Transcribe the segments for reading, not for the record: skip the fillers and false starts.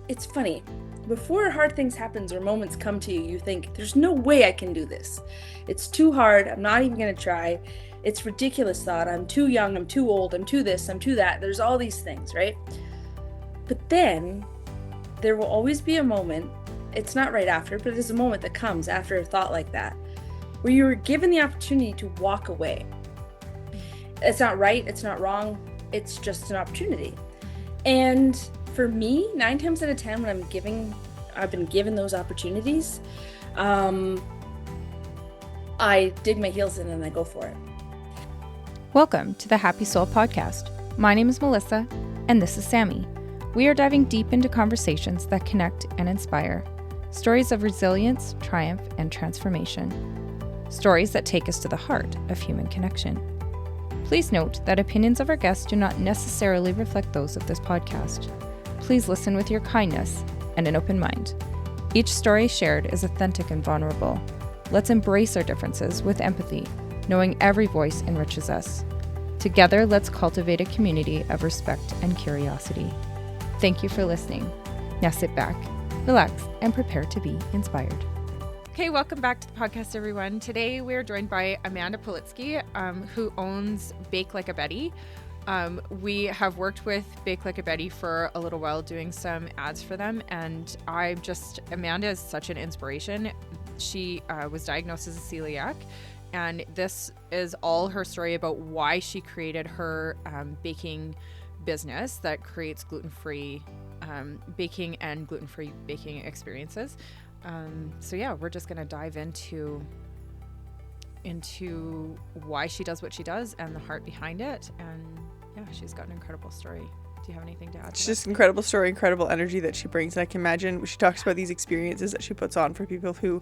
it's funny. Before hard things happens or moments come to you, you think, there's no way I can do this. It's too hard. I'm not even going to try. It's ridiculous thought. I'm too young. I'm too old. I'm too this. I'm too that. There's all these things, right? But then there will always be a moment. It's not right after, but there's a moment that comes after a thought like that where you're given the opportunity to walk away. It's not right. It's not wrong. It's just an opportunity. And for me, 9 times out of 10, when I've been given those opportunities, um, I dig my heels in and I go for it. Welcome to the Happy Soul Podcast. My name is Melissa, and this is Sammy. We are diving deep into conversations that connect and inspire. Stories of resilience, triumph, and transformation. Stories that take us to the heart of human connection. Please note that opinions of our guests do not necessarily reflect those of this podcast. Please listen with your kindness and an open mind. Each story shared is authentic and vulnerable. Let's embrace our differences with empathy, knowing every voice enriches us. Together, let's cultivate a community of respect and curiosity. Thank you for listening. Now sit back, relax, and prepare to be inspired. Okay, welcome back to the podcast, everyone. Today, we're joined by Amanda Politsky, who owns Bake Like a Betty. We have worked with Bake Like a Betty for a little while, doing some ads for them, and Amanda is such an inspiration. She was diagnosed as a celiac, and this is all her story about why she created her baking business that creates gluten-free baking and gluten-free baking experiences. So yeah, we're just going to dive into why she does what she does and the heart behind it. And yeah, she's got an incredible story. Do you have anything to add to It's that? just incredible story, incredible energy that she brings. And I can imagine she talks about these experiences that she puts on for people who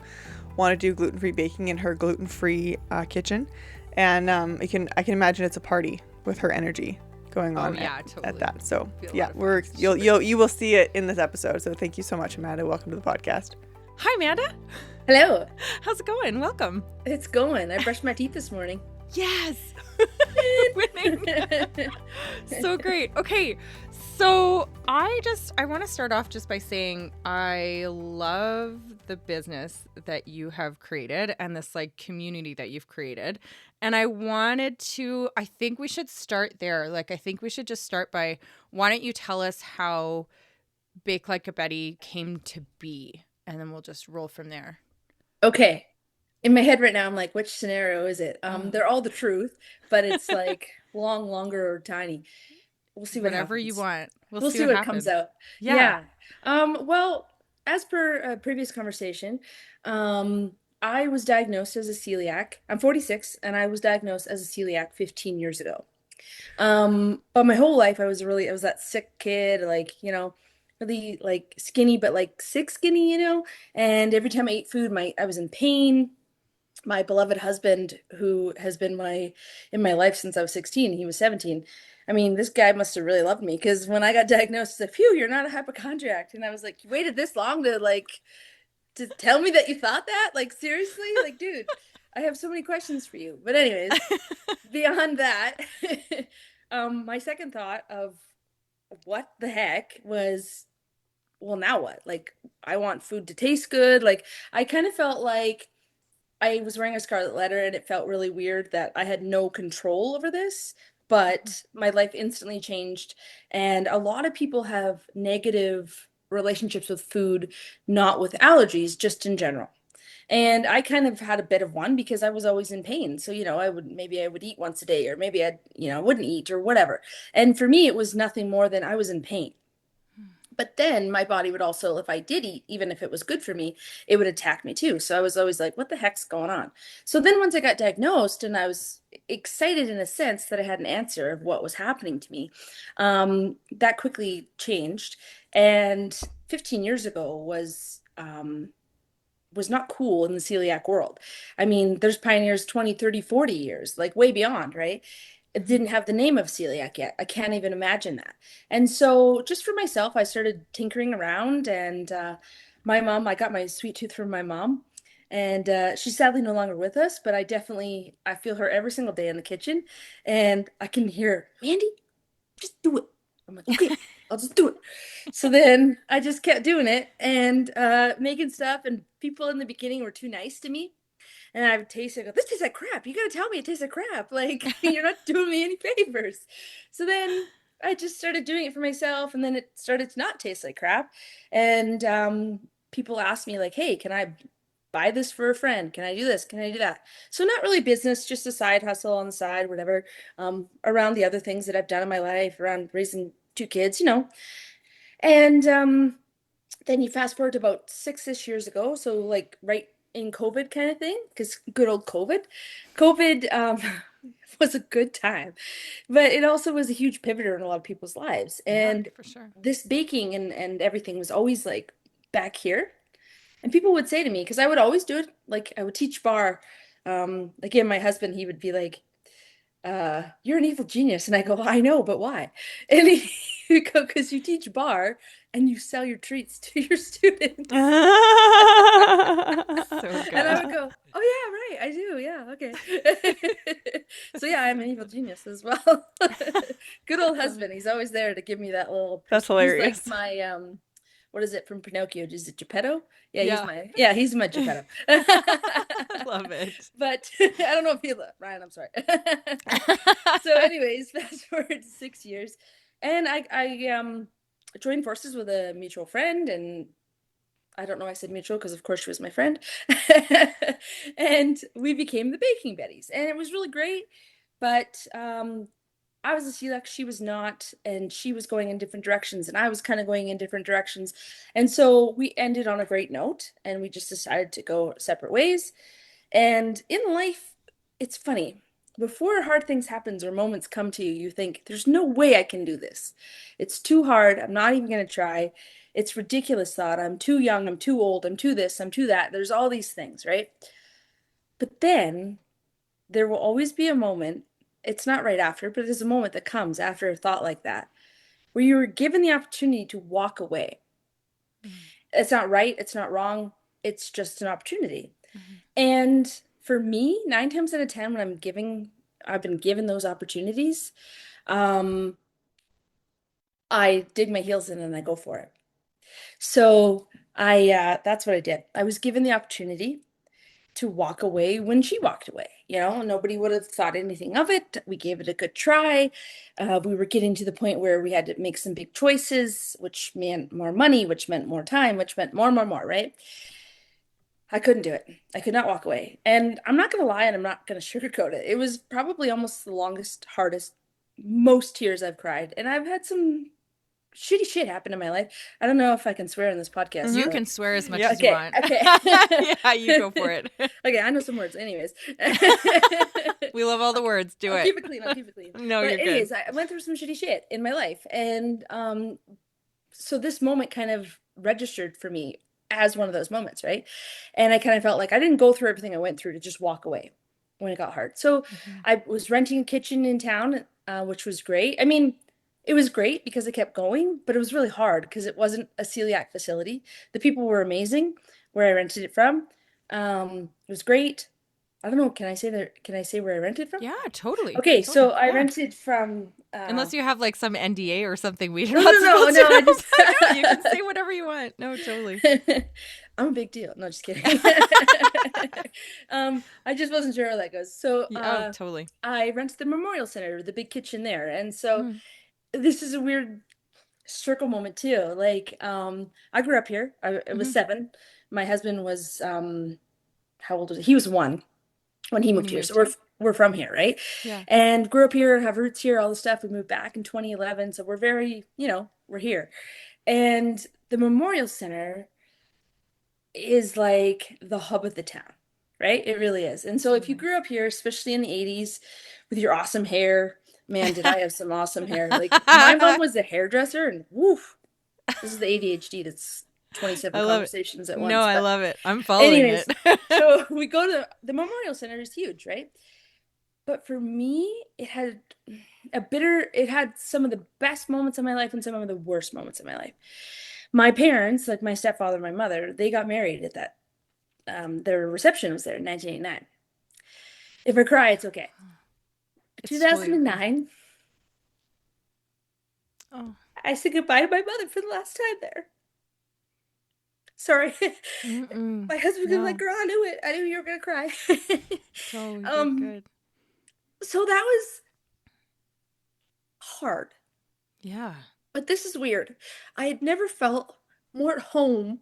want to do gluten-free baking in her gluten-free kitchen. And I can imagine it's a party with her energy going on totally. at that. So yeah, you will see it in this episode. So thank you so much, Amanda. Welcome to the podcast. Hi, Amanda. Hello. How's it going? Welcome. It's going. I brushed my teeth this morning. Yes. Winning. So great. Okay. So I want to start off just by saying I love the business that you have created and this like community that you've created. And I think we should start there. I think we should just start by, why don't you tell us how Bake Like a Betty came to be? And then we'll just roll from there. Okay. In my head right now, I'm like, which scenario is it? They're all the truth, but it's like longer, or tiny. We'll see what Whatever you happens. want. We'll See see what what comes happens. out. Yeah. Yeah. Well, as per a previous conversation, um, I was diagnosed as a celiac. I'm 46, and I was diagnosed as a celiac 15 years ago. But my whole life I was that sick kid, really like skinny, but like sick skinny, And every time I ate food, I was in pain. My beloved husband, who has been in my life since I was 16, he was 17. I mean, this guy must have really loved me, because when I got diagnosed, he's like, "Phew, you're not a hypochondriac." And I was like, "You waited this long to tell me that you thought that? Like, seriously? Like, dude, I have so many questions for you." But anyways, beyond that, my second thought of what the heck was, well, now what? Like, I want food to taste good. Like, I kind of felt like I was wearing a scarlet letter, and it felt really weird that I had no control over this, but my life instantly changed. And a lot of people have negative relationships with food, not with allergies, just in general. And I kind of had a bit of one, because I was always in pain. So, I would eat once a day, or maybe wouldn't eat, or whatever. And for me, it was nothing more than I was in pain. But then my body would also, if I did eat, even if it was good for me, it would attack me too. So I was always like, what the heck's going on? So then once I got diagnosed, and I was excited in a sense that I had an answer of what was happening to me, that quickly changed. And 15 years ago was not cool in the celiac world. I mean, there's pioneers 20, 30, 40 years, like way beyond, right? It didn't have the name of celiac yet. I can't even imagine that. And so, just for myself, I started tinkering around, and I got my sweet tooth from my mom, and she's sadly no longer with us, but I feel her every single day in the kitchen, and I can hear, "Mandy, just do it." I'm like, "Okay, I'll just do it. So then I just kept doing it and making stuff, and people in the beginning were too nice to me. And I would taste it, I go, this tastes like crap. You gotta tell me it tastes like crap. Like, you're not doing me any favors. So then I just started doing it for myself, and then it started to not taste like crap. And people asked me, like, hey, can I buy this for a friend? Can I do this? Can I do that? So not really business, just a side hustle on the side, whatever, around the other things that I've done in my life, around raising two kids, And then you fast forward to about 6-ish years ago, so like right in COVID kind of thing, because good old COVID. COVID was a good time, but it also was a huge pivoter in a lot of people's lives. Yeah, And for sure. this baking and everything was always like back here. And people would say to me, because I would always do it, like I would teach bar. Again, my husband, he would be like, you're an evil genius. And I go, I know, but why? And he would go, because you teach bar and you sell your treats to your students. So And I good. would go, oh yeah, right, I do. Yeah, okay. So yeah, I'm So an evil good. genius as well. Good old I love it. husband. He's always there to give me that little That's he's like hilarious. my what is it from Pinocchio? Is it Geppetto? Yeah. He's my Geppetto. I love it. But I don't know if he Ryan, I'm sorry. So anyways, fast forward 6 years, and I joined forces with a mutual friend, and I don't know, I said mutual because of course she was my friend. And we became the Baking Betties, and it was really great. But I was a celiac, she was not, and she was going in different directions, and I was kind of going in different directions. And so we ended on a great note, and we just decided to go separate ways. And in life, it's funny. Before hard things happens or moments come to you, you think, there's no way I can do this. It's too hard. I'm not even going to try. It's ridiculous thought. I'm too young. I'm too old. I'm too this. I'm too that. There's all these things, right? But then there will always be a moment. It's not right after, but there's a moment that comes after a thought like that where you were given the opportunity to walk away. Mhm, It's not right. It's not wrong. It's just an opportunity. mhm, And for me, 9 times out of 10, I've been given those opportunities, um, I dig my heels in and I go for it. So that's what I did. I was given the opportunity to walk away when she walked away. Nobody would have thought anything of it. We gave it a good try. We were getting to the point where we had to make some big choices, which meant more money, which meant more time, which meant more, right? I couldn't do it. I could not walk away. And I'm not going to lie, and I'm not going to sugarcoat it. It was probably almost the longest, hardest, most tears I've cried. And I've had some shitty shit happen in my life. I don't know if I can swear in this podcast, You Mm-hmm. can but swear as much Yep. as you okay, want. okay. Yeah, you go for it. Okay, I know some words. Anyways, We love all the I'll, words. Do I'll it. keep it clean. I'll keep it clean. No, But you're good. anyways, I went through some shitty shit in my life, and so this moment kind of registered for me as one of those moments, right? And I kind of felt like I didn't go through everything I went through to just walk away when it got hard. So Mhm, I was renting a kitchen in town, which was great. I mean, it was great because I kept going, but it was really hard because it wasn't a celiac facility. The people were amazing where I rented it from. It was great. I don't know. Can I say that? Can I say where I rented from? yeah, totally. Okay, Totally. so I Yeah. rented from Unless you have like some NDA or something we're no, no, not no, supposed to. no. I just But no, you can say whatever you want. No, totally. I'm a big deal. No, just kidding. I just wasn't sure how that goes. So, Yeah, oh, totally. I rented the Memorial Center, the big kitchen there. And so Mm, this is a weird circle moment too. Like, I grew up here. I was mhm. 7. My husband was, how old was he? He was 1 when he When moved you here. So moved we're here? we're from here, right? Yeah. And grew up here, have roots here, all the stuff. We moved back in 2011, so we're very, we're here. And the Memorial Center is like the hub of the town, right? It really is. And so So if you grew nice. up here, especially in the 80s with your awesome hair, man, did I have some awesome hair. Like my mom was a hairdresser and woof, this is the ADHD that's 27 I love it. conversations at No, once. I But love it. I'm following it. anyways, so we go to the Memorial Center is huge, right? But for me, it had some of the best moments of my life and some of the worst moments of my life. My parents, like my stepfather and my mother, they got married at that. Their reception was there in 1989. If I cry, it's okay. It's totally okay. 2009, Oh. I said goodbye to my mother for the last time there. Sorry. Mm-mm. My husband was like, No. girl, I knew it. I knew you were gonna cry. No, you're Um, good. so that was hard. Yeah. But this is weird. I had never felt more at home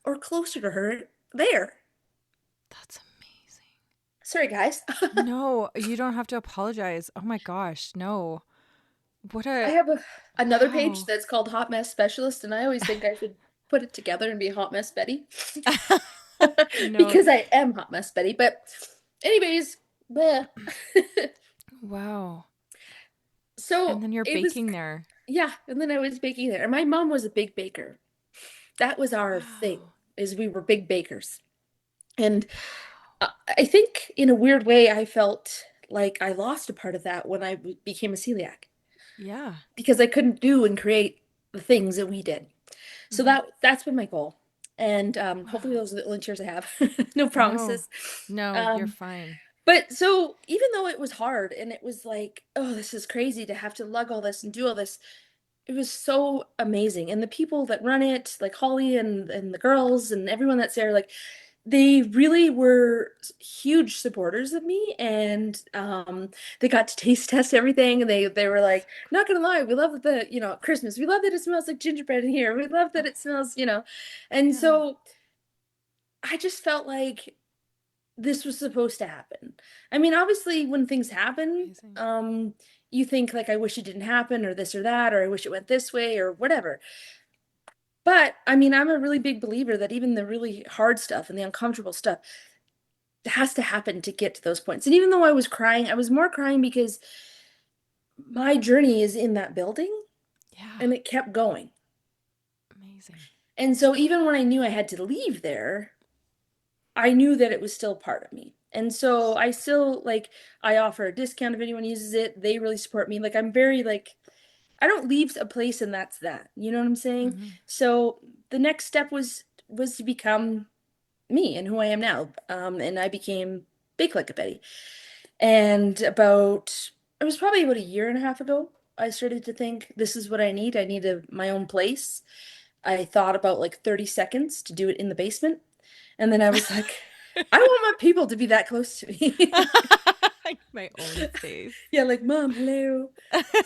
or closer to her there. That's amazing. Sorry, guys. No, you don't have to apologize. Oh my gosh, no. What I a have another page wow. that's called Hot Mess Specialist, and I always think I should put it together and be Hot Mess Betty No. because I am Hot Mess Betty. But, anyways, bleh. Wow. And So then you're it was, baking there. yeah. And then I was baking there. And my mom was a big baker. That was our thing, Wow. is we were big bakers. And Wow. I think in a weird way, I felt like I lost a part of that when I became a celiac Yeah. because I couldn't do and create the things that we did. So Hmm. that's been my goal. And hopefully Wow. those are the only tears I have. No No. promises. No, you're Um, fine. but so even though it was hard and it was like, oh, this is crazy to have to lug all this and do all this, it was so amazing. And the people that run it, like Holly and the girls and everyone that's there, like they really were huge supporters of me, and they got to taste test everything, and they were like, not gonna lie, we love that Christmas, we love that it smells like gingerbread in here, we love that Oh, it smells, and yeah. so I just felt like this was supposed to happen. I mean, obviously when things happen, Amazing. you think like, I wish it didn't happen, or this or that, or I wish it went this way, or whatever. But I mean, I'm a really big believer that even the really hard stuff and the uncomfortable stuff has to happen to get to those points. And even though I was crying, I was more crying because my journey is in that building Yeah. and it kept going. Amazing. And so even when I knew I had to leave there, I knew that it was still part of me. And so I still like, I offer a discount if anyone uses it. They really support me. Like I'm very like, I don't leave a place and that's that. You know what I'm saying? Hmm. So the next step was to become me and who I am now. And I became Bake Like a Betty. And it was probably about a year and a half ago, I started to think, this is what I need. I need my own place. I thought about like 30 seconds to do it in the basement. And then I was like, I don't want my people to be that close to me. My own space. Yeah, like, Mom, hello.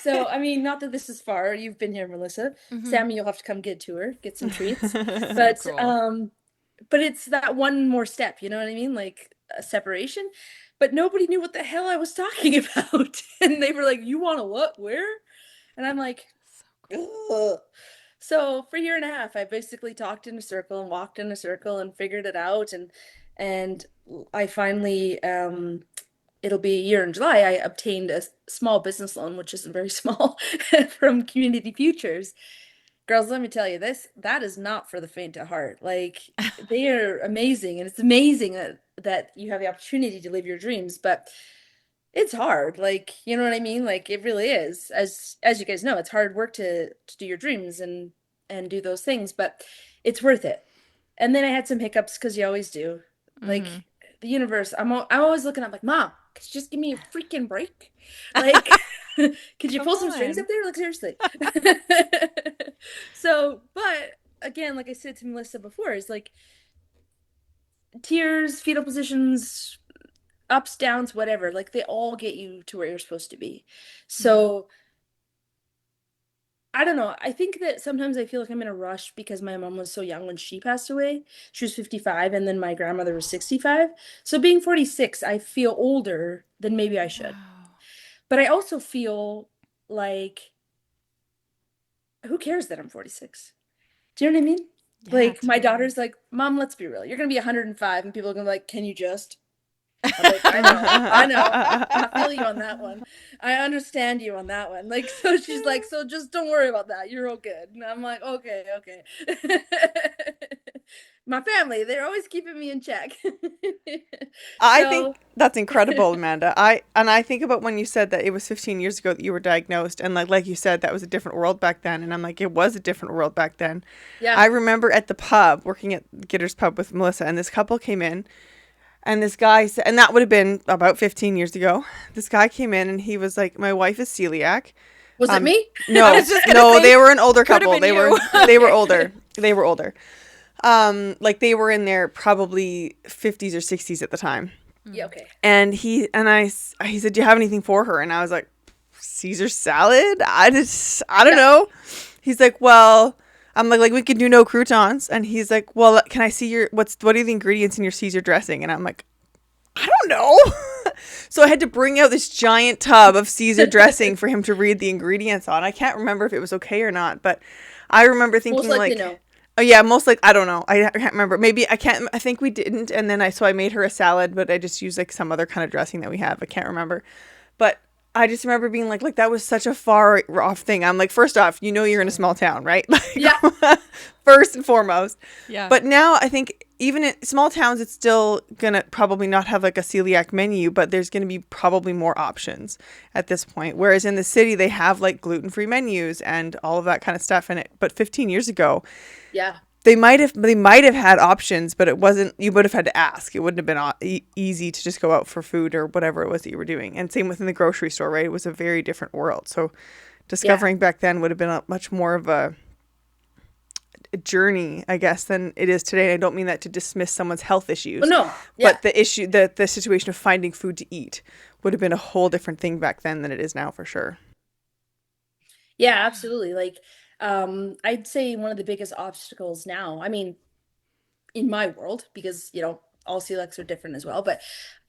So, I mean, not that this is far. You've been here, Melissa. Hmm. Sammy, you'll have to come get to her, get some treats. But Cool. it's that one more step, you know what I mean? Like a separation. But nobody knew what the hell I was talking about. And they were like, "You want to what? Where?" And I'm like, So ugh. So for a year and a half, I basically talked in a circle and walked in a circle and figured it out. And I finally, it'll be a year in July, I obtained a small business loan, which isn't very small, from Community Futures. Girls, let me tell you this, that is not for the faint of heart. Like cool. they are amazing, and it's amazing that you have the opportunity to live your dreams, but it's hard. Like, you know what I mean? Like it really is. As you guys know, it's hard work to do your dreams and do those things, but it's worth it. And then I had some hiccups because you always do. Hmm. Like the universe, I'm always looking up like, Mom, could you just give me a freaking break? Like, could you Come pull some strings on. up there? Like seriously. So, but again, like I said to Melissa before, is like tears, fetal positions, ups, downs, whatever, like they all get you to where you're supposed to be. Hmm. So I don't know. I think that sometimes I feel like I'm in a rush because my mom was so young when she passed away. She was 55 and then my grandmother was 65. So being 46, I feel older than maybe I should. Wow. But I also feel like who cares that I'm 46? Do you know what I mean? Yeah, Like my totally. daughter's like, "Mom, let's be real. You're gonna be 105," and people are gonna be like, "Can you just?" I'm like, "I know, I know. I feel you on that one. I understand you on that one." Like, so she's like, "So just don't worry about that. You're all good." And I'm like, "Okay, okay." My family, they're always keeping me in check. I So, think that's incredible, Amanda. I think about when you said that it was 15 years ago that you were diagnosed, and like you said, that was a different world back then. And I'm like, it was a different world back then. yeah. I remember at the pub, working at Gitter's Pub with Melissa, and this couple came in, and this guy said, and that would have been about 15 years ago. This guy came in, and he was like, "My wife is celiac. Was it me? I was No, just gonna no, say, they were an older could have couple. been They were you. they were Okay. older. They were older. Like they were in their probably 50s or 60s at the time. Yeah, okay. And he said, "Do you have anything for her?" And I was like, "Caesar salad? I don't Yeah. know." He's like, "Well," I'm like we can do no croutons. And he's like, "Well, can I see what are the ingredients in your Caesar dressing?" And I'm like, "I don't know." So I had to bring out this giant tub of Caesar dressing for him to read the ingredients on. I can't remember if it was okay or not, but I remember Most thinking likely like, no. oh yeah, most like I don't know. I can't remember. Maybe I can't. I think we didn't. And then I made her a salad, but I just used like some other kind of dressing that we have. I can't remember. But I just remember being like that was such a far off thing. I'm like, first off, you're in a small town, right? Yeah. Like, first and foremost. Yeah. But now I think even in small towns, it's still gonna probably not have like a celiac menu, but there's gonna be probably more options at this point. Whereas in the city, they have like gluten-free menus and all of that kind of stuff. But 15 years ago, Yeah. they might have had options, but it wasn't. You would have had to ask. It wouldn't have been easy to just go out for food or whatever it was that you were doing. And same within the grocery store, right? It was a very different world. So Yeah. discovering back then would have been a much more of a journey, I guess, than it is today. And I don't mean that to dismiss someone's health Well, issues, no. Yeah. but the situation of finding food to eat would have been a whole different thing back then than it is now, for sure. Yeah, absolutely. Like, I'd say one of the biggest obstacles now, I mean, in my world, because, all celiacs are different as well, but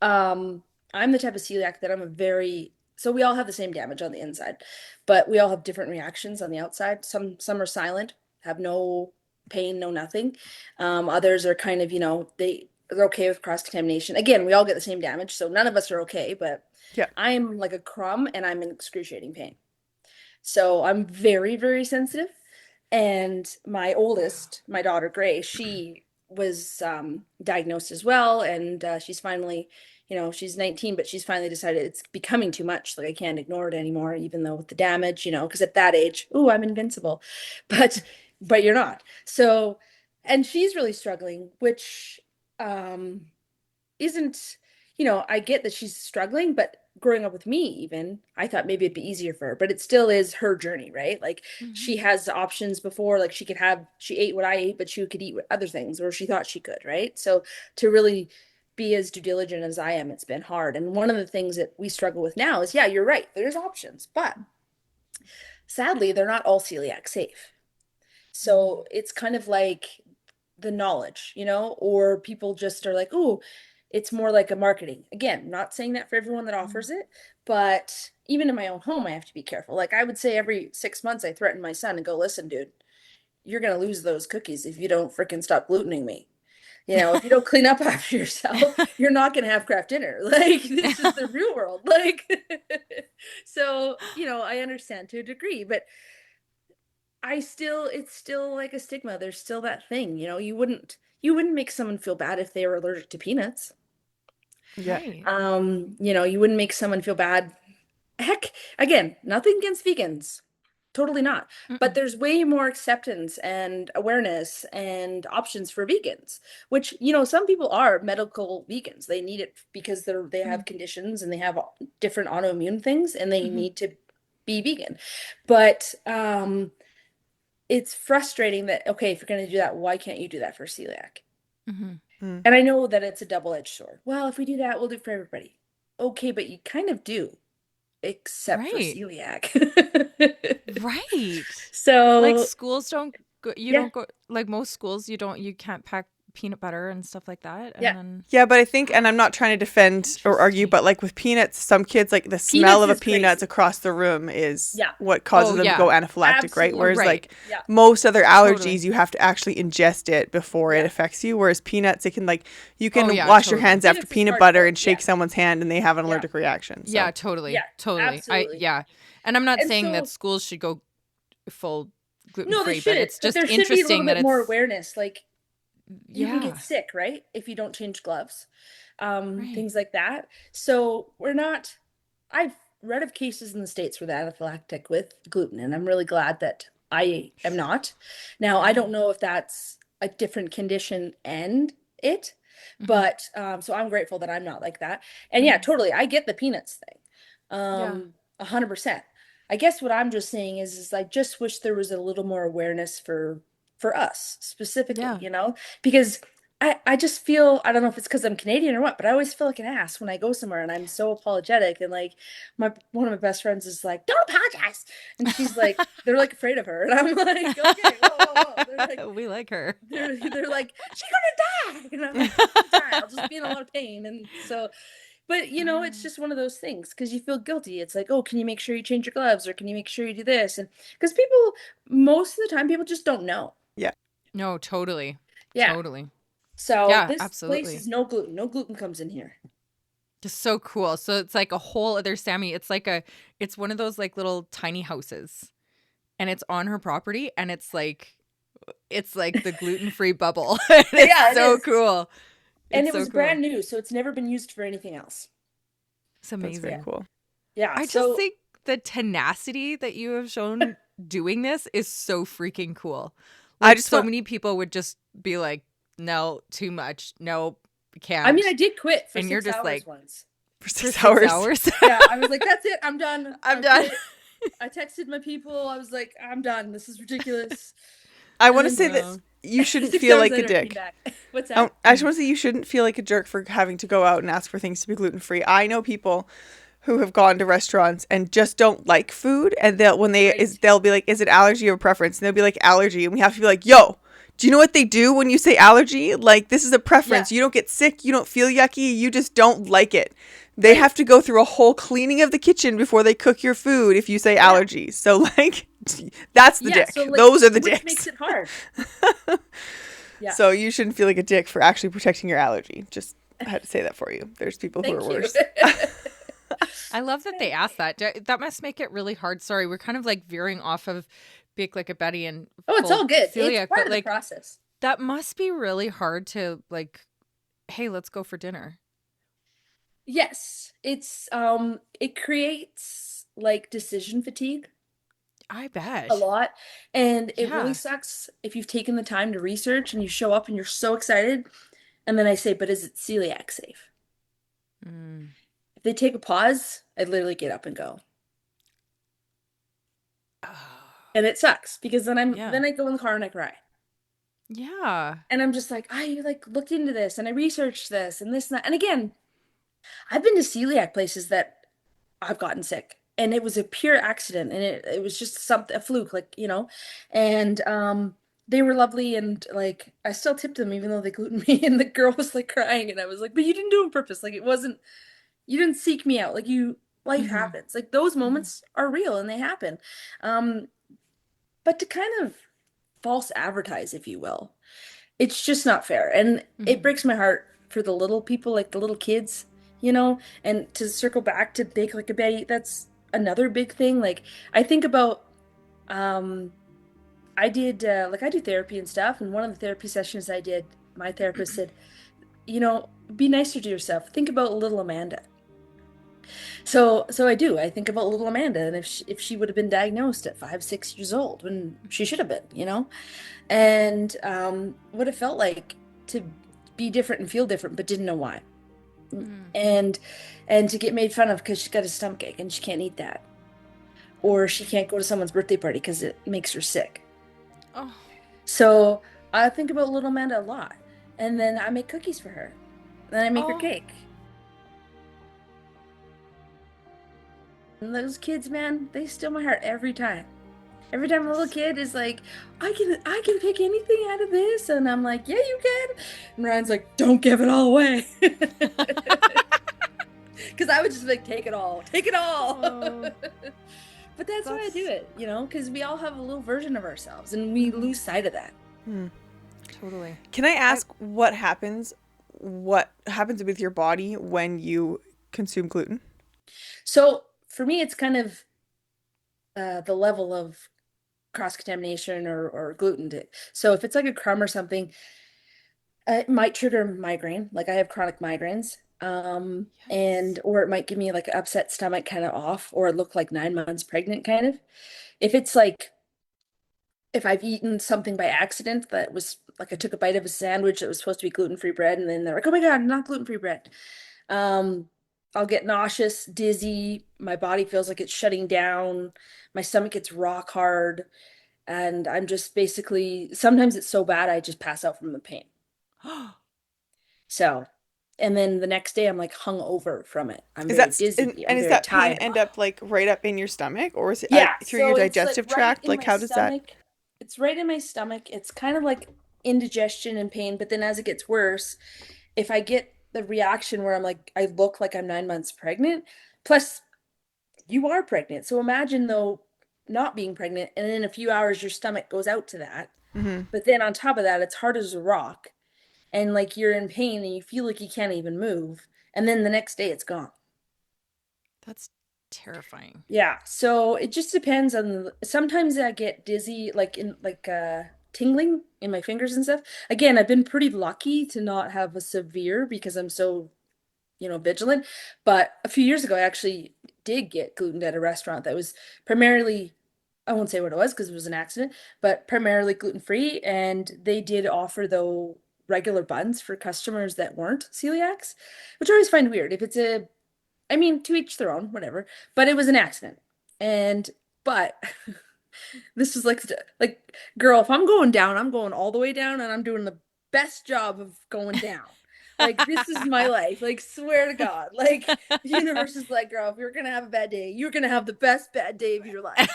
I'm the type of celiac that so we all have the same damage on the inside, but we all have different reactions on the outside. Some are silent, have no pain, no nothing. Others are kind of, they're okay with cross-contamination. Again, we all get the same damage, so none of us are okay, but Yeah. I'm like a crumb and I'm in excruciating pain. So I'm very, very sensitive. And my oldest, my daughter Grace, she was diagnosed as well. And she's finally, she's 19, but she's finally decided it's becoming too much. Like I can't ignore it anymore, even though with the damage, because at that age, ooh, I'm invincible. But you're not. So, and she's really struggling, which um isn't, I get that she's struggling, but growing up with me, even, I thought maybe it'd be easier for her, but it still is her journey, right? Like Mhm. she has options before, like she ate what I ate, but she could eat other things, or she thought she could, right? So to really be as due diligent as I am, it's been hard. And one of the things that we struggle with now is, yeah, you're right, there's options, but sadly, they're not all celiac safe. Mhm. So it's kind of like the knowledge, or people just are like, oh, it's more like a marketing. Again, not saying that for everyone that Mhm. offers it, but even in my own home, I have to be careful. Like I would say every 6 months, I threaten my son and go, listen, dude, you're going to lose those cookies if you don't freaking stop glutening me. If you don't clean up after yourself, you're not going to have craft dinner. Like this is the real world. Like, so, I understand to a degree, but it's still like a stigma. There's still that thing, you wouldn't make someone feel bad if they were allergic to peanuts. Yeah. Right. You wouldn't make someone feel bad. Heck, again, nothing against vegans. Totally not. But Mm-mm. there's way more acceptance and awareness and options for vegans, which, some people are medical vegans. They need it because they have Mhm. conditions and they have different autoimmune things and they Mhm. need to be vegan. But it's frustrating that, okay, if you're going to do that, why can't you do that for celiac? Mhm. Mm. And I know that it's a double-edged sword. Well, if we do that, we'll do it for everybody. Okay, but you kind of do, except for Right. celiac. Right. Like So, schools don't go, you yeah, don't go, like most schools you can't pack peanut butter and stuff like that, and yeah. then Yeah, but I think, and I'm not trying to defend or argue, interesting. but like with peanuts, some kids, like the smell Peanuts of a is peanuts crazy. across the room is Yeah, what Oh causes them to go yeah. anaphylactic, right? Oh, Whereas absolutely. right. like Yeah, most other allergies, Totally. you have to actually ingest it before it yeah. affects you. Whereas peanuts, it can like, you Oh can yeah, wash your totally. hands after Peanuts is peanut butter hardcore. and Yeah, shake someone's hand and they have an yeah, allergic reaction. Yeah, So, yeah, totally. Totally. absolutely. Yeah. And I'm not And saying that so, schools should go full gluten no, they free, but shouldn't, it's but just there should be a little interesting that bit more it's awareness. Like, you can get yeah. sick, right? If you don't change gloves, Right. things like that. So we're not, I've read of cases in the States where they're anaphylactic with gluten, and I'm really glad that I am not. Now, I Yeah. don't know if that's a different condition and it, Mhm. but so I'm grateful that I'm not like that. And yeah, Mhm. totally, I get the peanuts thing. Yeah. 100%. I guess what I'm just saying is I just wish there was a little more awareness for us specifically, Yeah. because I just feel, I don't know if it's because I'm Canadian or what, but I always feel like an ass when I go somewhere and I'm so apologetic, and like my one of my best friends is like, "Don't apologize," and she's like, they're like afraid of her, and I'm like, "Okay, whoa, whoa, whoa." They're like, We like her. they're like, "She's gonna die," and I'm like, "I'm not gonna die. I'll just be in a lot of pain," and so. But it's just one of those things because you feel guilty. It's like, oh, can you make sure you change your gloves, or can you make sure you do this? And because people, most of the time, people just don't know. Yeah. No, totally. Yeah. Totally. So Yeah, this place absolutely. is no gluten. No gluten comes in here. Just so cool. So it's like a whole other Sammy. It's one of those like little tiny houses, and it's on her property, and it's like the gluten-free bubble. And it's Yeah, it so is. cool. And It's it so was cool. brand new, so it's never been used for anything else. It's That's very Yeah. amazing. cool. Yeah. I just So think the tenacity that you have shown doing this is so freaking cool. I Like just so want many people would just be like, "No, too much. No, I mean, I can't." did quit for And you're six just hours like, once. for "For 6 6 hours. hours?" Yeah, I was like, that's it. I'm done. I'm I done. quit. I texted my people. I was like, I'm done. This is ridiculous. I And want to then say that Wow. you shouldn't 6 feel hours like a later, it came dick. back. What's Oh, that? I just want to say you shouldn't feel like a jerk for having to go out and ask for things to be gluten free. I know people who have gone to restaurants and just don't like food, and Right. they'll be like, "Is it allergy or preference?" And they'll be like, "Allergy," and we have to be like, "Yo, do you know what they do when you say allergy? Like, this is a Yeah. preference. You don't get sick, you don't feel yucky, you just don't like it." They Right. have to go through a whole cleaning of the kitchen before they cook your food if you say Yeah. allergy. So like, that's the Yeah. So dick. like, Those are the which makes dicks. it hard. Yeah. So you shouldn't feel like a dick for actually protecting your allergy. Just I had to say that for you. There's people who are Thank you. worse. I love that they asked that. That must make it really hard. Sorry, we're kind of like veering off of Bake Like a Betty and Oh, it's full all good. It's celiac, part but of the like process. that must be really hard to like, hey, let's go for dinner. Yes. It creates like decision fatigue I a bet. lot. And it really Yeah. sucks if you've taken the time to research and you show up and you're so excited. And then I say, but is it celiac safe? Mm. If they take a pause, I literally get up and go. Oh, And it sucks because yeah. then I go in the car and I cry. Yeah. And I'm just like, I like looked into this and I researched this and this and that. And again, I've been to celiac places that I've gotten sick. And it was a pure accident and it was just something a fluke, like, and they were lovely and like I still tipped them even though they glutened me and the girl was like crying and I was like, but you didn't do it on purpose. Like it wasn't you didn't seek me out. Like you life Hmm. happens. Like those Hmm. moments are real and they happen. Um, but to kind of false advertise, if you will, it's just not fair. And it Hmm. breaks my heart for the little people, like the little kids, and to circle back to Bake Like a Betty, that's another big thing. Like I think about um I did like I do therapy and stuff, and one of the therapy sessions I did, my therapist said, be nicer to yourself. Think about little Amanda. So I do. I think about little Amanda, and if she would have been diagnosed at 5, 6 years old when she should have been, and what it felt like to be different and feel different, but didn't know why, Hmm. and and to get made fun of because she's got a stomach ache and she can't eat that, or she can't go to someone's birthday party because it makes her sick. Oh. So I think about little Amanda a lot, and then I make cookies for her, then I make her Oh. cake. And those kids, man, they steal my heart every time. Every time a little That's kid is like, I can pick anything out of this, and I'm like, yeah, you can. And Ryan's like, don't give it all away. Because I would just like take it all. oh, But that's why I do that's it, because we all have a little version of ourselves, and we mhm, lose sight of that. Hmm. totally. Can I I ask what happens with your body when you consume gluten? So for me, it's kind of the level of cross-contamination or gluten. So if it's like a crumb or something, it might trigger migraine. Like I have chronic migraines. Yikes. And or it might give me like an upset stomach kind of off, or it look like 9 months pregnant kind of. If it's like if I've eaten something by accident that was like I took a bite of a sandwich that was supposed to be gluten-free bread, and then they're like, oh my God, not gluten-free bread. Um, I'll get nauseous, dizzy, my body feels like it's shutting down, my stomach gets rock hard, and I'm just basically sometimes it's so bad I just pass out from the pain. So, and then the next day I'm like hung over from it. I'm Is very that dizzy, and I'm is very that pain tired. end up like right up in your stomach, or is it out Yeah, through your so it's like digestive right tract? in Like my how does that? stomach. It's right in my stomach. It's kind of like indigestion and pain, but then as it gets worse, if I get the reaction where I'm like, I look like I'm 9 months pregnant, plus you are pregnant. So imagine though not being pregnant, and in a few hours your stomach goes out to that. Hmm. But then on top of that, it's hard as a rock, and like you're in pain and you feel like you can't even move. And then the next day it's gone. That's terrifying. Yeah, so it just depends on sometimes I get dizzy tingling in my fingers and stuff. Again, I've been pretty lucky to not have a severe because I'm so, vigilant. But a few years ago I actually did get gluten at a restaurant that was primarily, I won't say what it was because it was an accident, but primarily gluten-free, and they did offer though regular buns for customers that weren't celiacs, which I always find weird. If it's a I mean, to each their own, whatever. But it was an accident. And but this was like girl, if I'm going down, I'm going all the way down and I'm doing the best job of going down. Like this is my life. Like swear to God. Like the universe is like, girl, if you're gonna have a bad day, you're gonna have the best bad day of your life.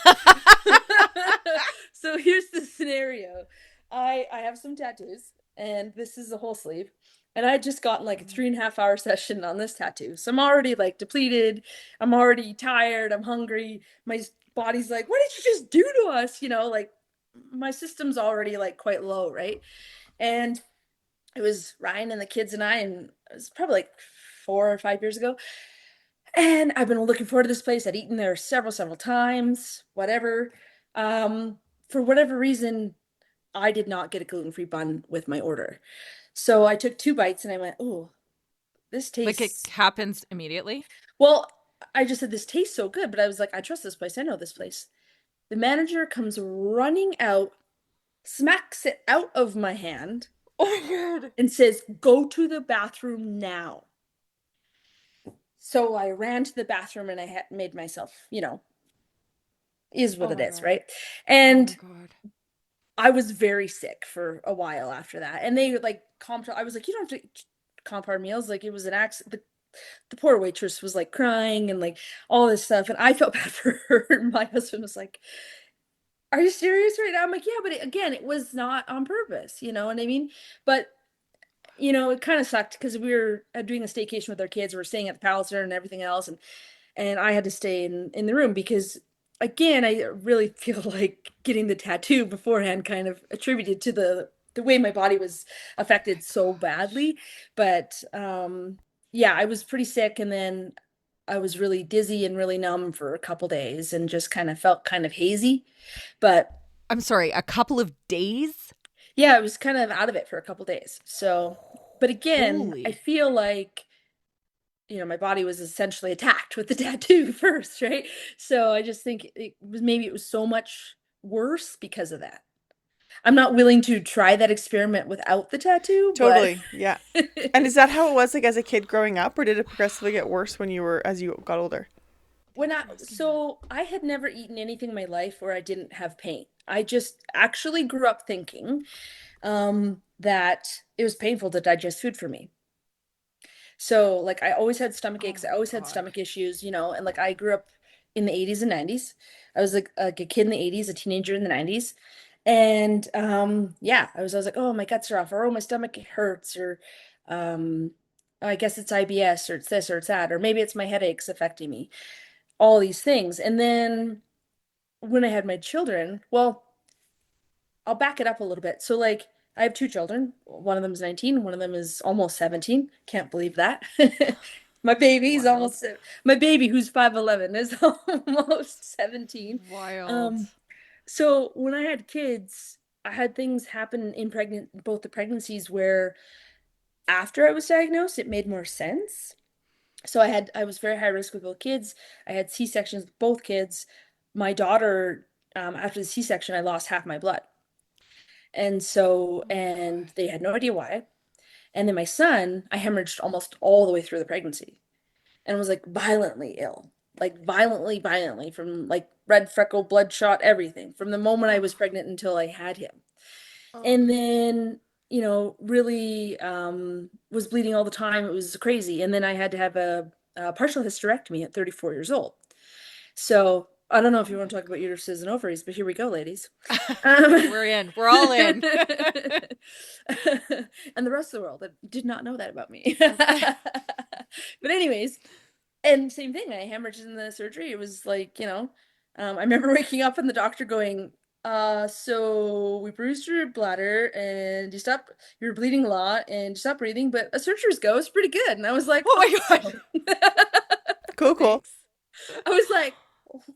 So here's the scenario. I have some tattoos, and this is a whole sleeve. And I had just gotten like a 3.5 hour session on this tattoo. So I'm already like depleted. I'm already tired. I'm hungry. My body's like, what did you just do to us? Like my system's already like quite low, right? And it was Ryan and the kids and I, and it was probably like 4 or 5 years ago. And I've been looking forward to this place. I'd eaten there several times, whatever. Um, for whatever reason, I did not get a gluten-free bun with my order. So I took 2 bites and I went, oh, this Like it tastes happens immediately? well. I just said this tastes so good, but I was like, I trust this place. I know this place. The manager comes running out, smacks it out of my hand, Oh my god. and says, go to the bathroom now. So I ran to the bathroom and I had made myself, is what Oh it my is, god. right? Oh my And god. I was very sick for a while after that. And they like comped, I was like, you don't have to comp our meals. Like it was an accident. The poor waitress was like crying and like all this stuff. And I felt bad for her. And my husband was like, are you serious right now? I'm like, yeah, but again, it was not on purpose. You know what I mean? But it kind of sucked because we were doing a staycation with our kids. We were staying at the Palliser and everything else, and I had to stay in the room because, again, I really feel like getting the tattoo beforehand kind of attributed to the way my body was Oh my affected so gosh. badly. But yeah, I was pretty sick, and then I was really dizzy and really numb for a couple days, and just kind of felt kind of hazy. But I'm sorry, a couple of days? yeah, I was kind of out of it for a couple days. So, but again, I Holy. feel like my body was essentially attacked with the tattoo first, right? So I just think maybe it was so much worse because of that. I'm not willing to try that experiment without the tattoo, but Totally. Yeah. And is that how it was like as a kid growing up, or did it progressively get worse when you were as you got older? when Thanks I for asking that. so I had never eaten anything in my life where I didn't have pain. I just actually grew up thinking that it was painful to digest food for me. So like I always had stomach Oh aches, I my always had god. stomach issues, and like I grew up in the 80s and 90s. I was like a kid in the 80s, a teenager in the 90s. And yeah, I was like, oh, my guts are off, or oh, my stomach hurts, or um I guess it's IBS, or it's this or it's that, or maybe it's my headaches affecting me. All these things. And then when I had my children, well, I'll back it up a little bit. So like I have 2 children. One of them is 19, one of them is almost 17. Can't believe that. My baby's Wild. almost my baby who's 5'11" is almost 17. Wild. Um so when I had kids, I had things happen in both the pregnancies where after I was diagnosed, it made more sense. So I was very high risk with both kids. I had C-sections with both kids. My daughter, after the C-section, I lost half my blood. And so, Oh my and god. they had no idea why. And then my son, I hemorrhaged almost all the way through the pregnancy. and was like violently ill, like violently from like red freckle, bloodshot, everything from the moment I was Oh, pregnant until I had him. oh, And then, really was bleeding all the time. It was crazy. And then I had to have a partial hysterectomy at 34 years old. So I don't know if oh you want to my talk about uteruses and ovaries, but here we go, ladies. God. Um, We're in. We're all in. and the rest of the world that did not know that about me. Okay. But anyways, and same thing, I hemorrhaged in the surgery. It was like, I remember waking up and the doctor going, so we bruised your bladder and you were bleeding a lot and you stopped breathing, but a surgery's go is pretty good. And I was like, Oh my God. awesome. Cool, cool. Thanks. I was like,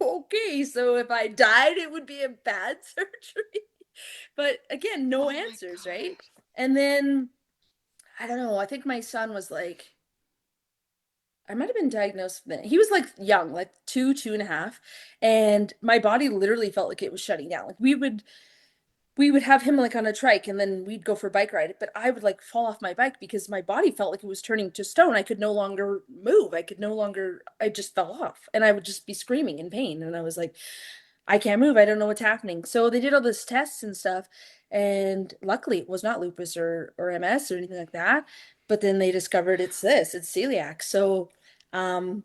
okay, so if I died, it would be a bad surgery. But again, no Oh my answers, right? God. And then I don't know, I think my son was like, I might have been diagnosed then. He was like young, like 2.5, and my body literally felt like it was shutting down. Like we would have him like on a trike and then we'd go for a bike ride, but I would like fall off my bike because my body felt like it was turning to stone. I could no longer move. I just fell off and I would just be screaming in pain. And I was like, I can't move. I don't know what's happening. So they did all this tests and stuff. And luckily it was not lupus or MS or anything like that. But then they discovered it's celiac. So um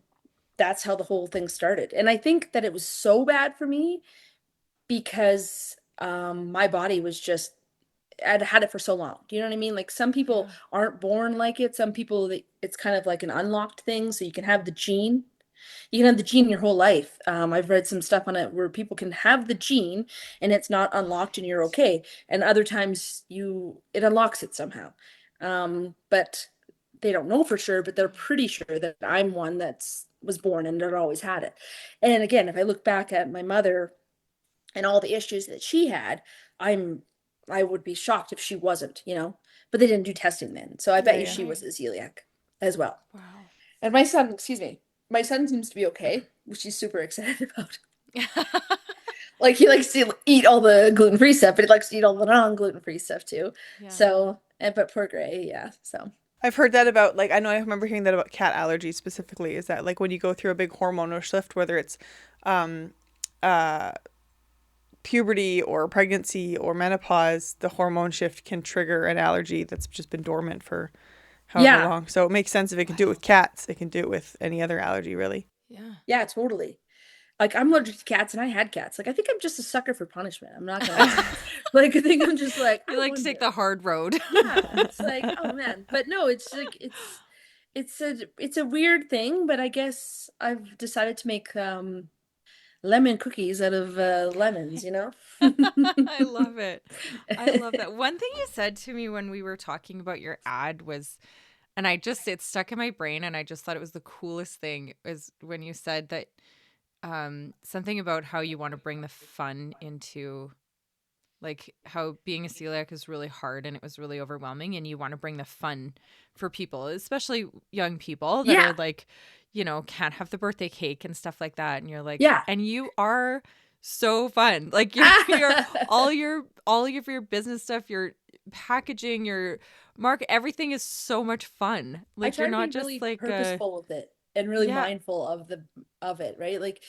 that's how the whole thing started. And I think that it was so bad for me because my body was just I'd had it for so long. Do you know what I mean? Like some people Yeah. aren't born like it. Some people it's kind of like an unlocked thing. So you can have the gene. You can have the gene your whole life. I've read some stuff on it where people can have the gene and it's not unlocked and you're What? okay. And other times it unlocks it somehow. But they don't know for sure, but they're pretty sure that I'm one that's was born and that always had it. And again, if I look back at my mother and all the issues that she had, I'm I would be shocked if she wasn't. But they didn't do testing then. So I Yeah, bet you yeah. she Right. was a celiac as well. Wow. And my son, excuse me, my son seems to be okay, which he's super excited about. Like he likes to eat all the gluten-free stuff, but he likes to eat all the non-gluten-free stuff too. Yeah. So, but poor Gray, yeah. So, I've heard that about, like, I know I remember hearing that about cat allergies specifically, is that like when you go through a big hormonal shift, whether it's um uh puberty or pregnancy or menopause, the hormone shift can trigger an allergy that's just been dormant for however yeah, long. So it makes sense if it can do it with Wow. cats, it can do it with any other allergy, really. Yeah. yeah, totally. Like I'm allergic to cats, and I had cats. Like I think I'm just a sucker for punishment. I'm not gonna lie. Like I think I'm just like You I like to take wonder. the hard road. Yeah, it's like oh man, but no, it's like it's a weird thing, but I guess I've decided to make lemon cookies out of lemons. I love it. I love that. One thing you said to me when we were talking about your ad was, and it stuck in my brain, and I just thought it was the coolest thing, is when you said that something about how you want to bring the fun into, like, how being a celiac is really hard and it was really overwhelming, and you want to bring the fun for people, especially young people that Yeah, are like, can't have the birthday cake and stuff like that. And you're like, yeah. and you are so fun. Like you're all of your business stuff, your packaging, your market, everything is so much fun. I Like try you're to be not just really like purposeful with it and really yeah, mindful of it, right? Like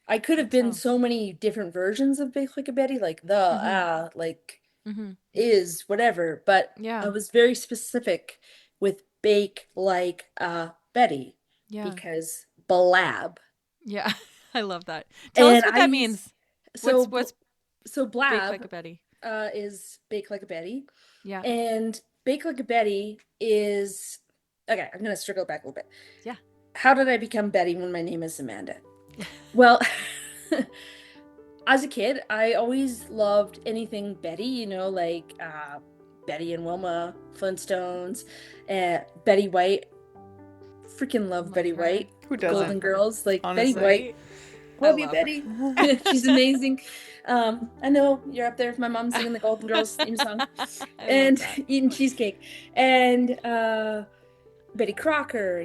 I could have could been tell. so many different versions of Bake Like a Betty, like Mhm. like Mhm. is whatever, but I Yeah. was very specific with Bake Like a Betty Yeah. because blab. Yeah. I love that. Tell us And what I that use means. so What's bake blab like a Betty? is Bake Like a Betty, Yeah. and Bake Like a Betty is okay. I'm gonna circle back a little bit. Yeah. How did I become Betty when my name is Amanda? Well, as a kid, I always loved anything Betty, like Betty and Wilma, Flintstones, Betty White. Freaking love Love Betty her. White. Who Love Golden doesn't? her. Girls, like Betty Honestly. White. Right? I Love you, love her. Betty. She's amazing. I know you're up there with my mom singing the Golden Girls theme song I love and that. eating cheesecake. And Betty Crocker,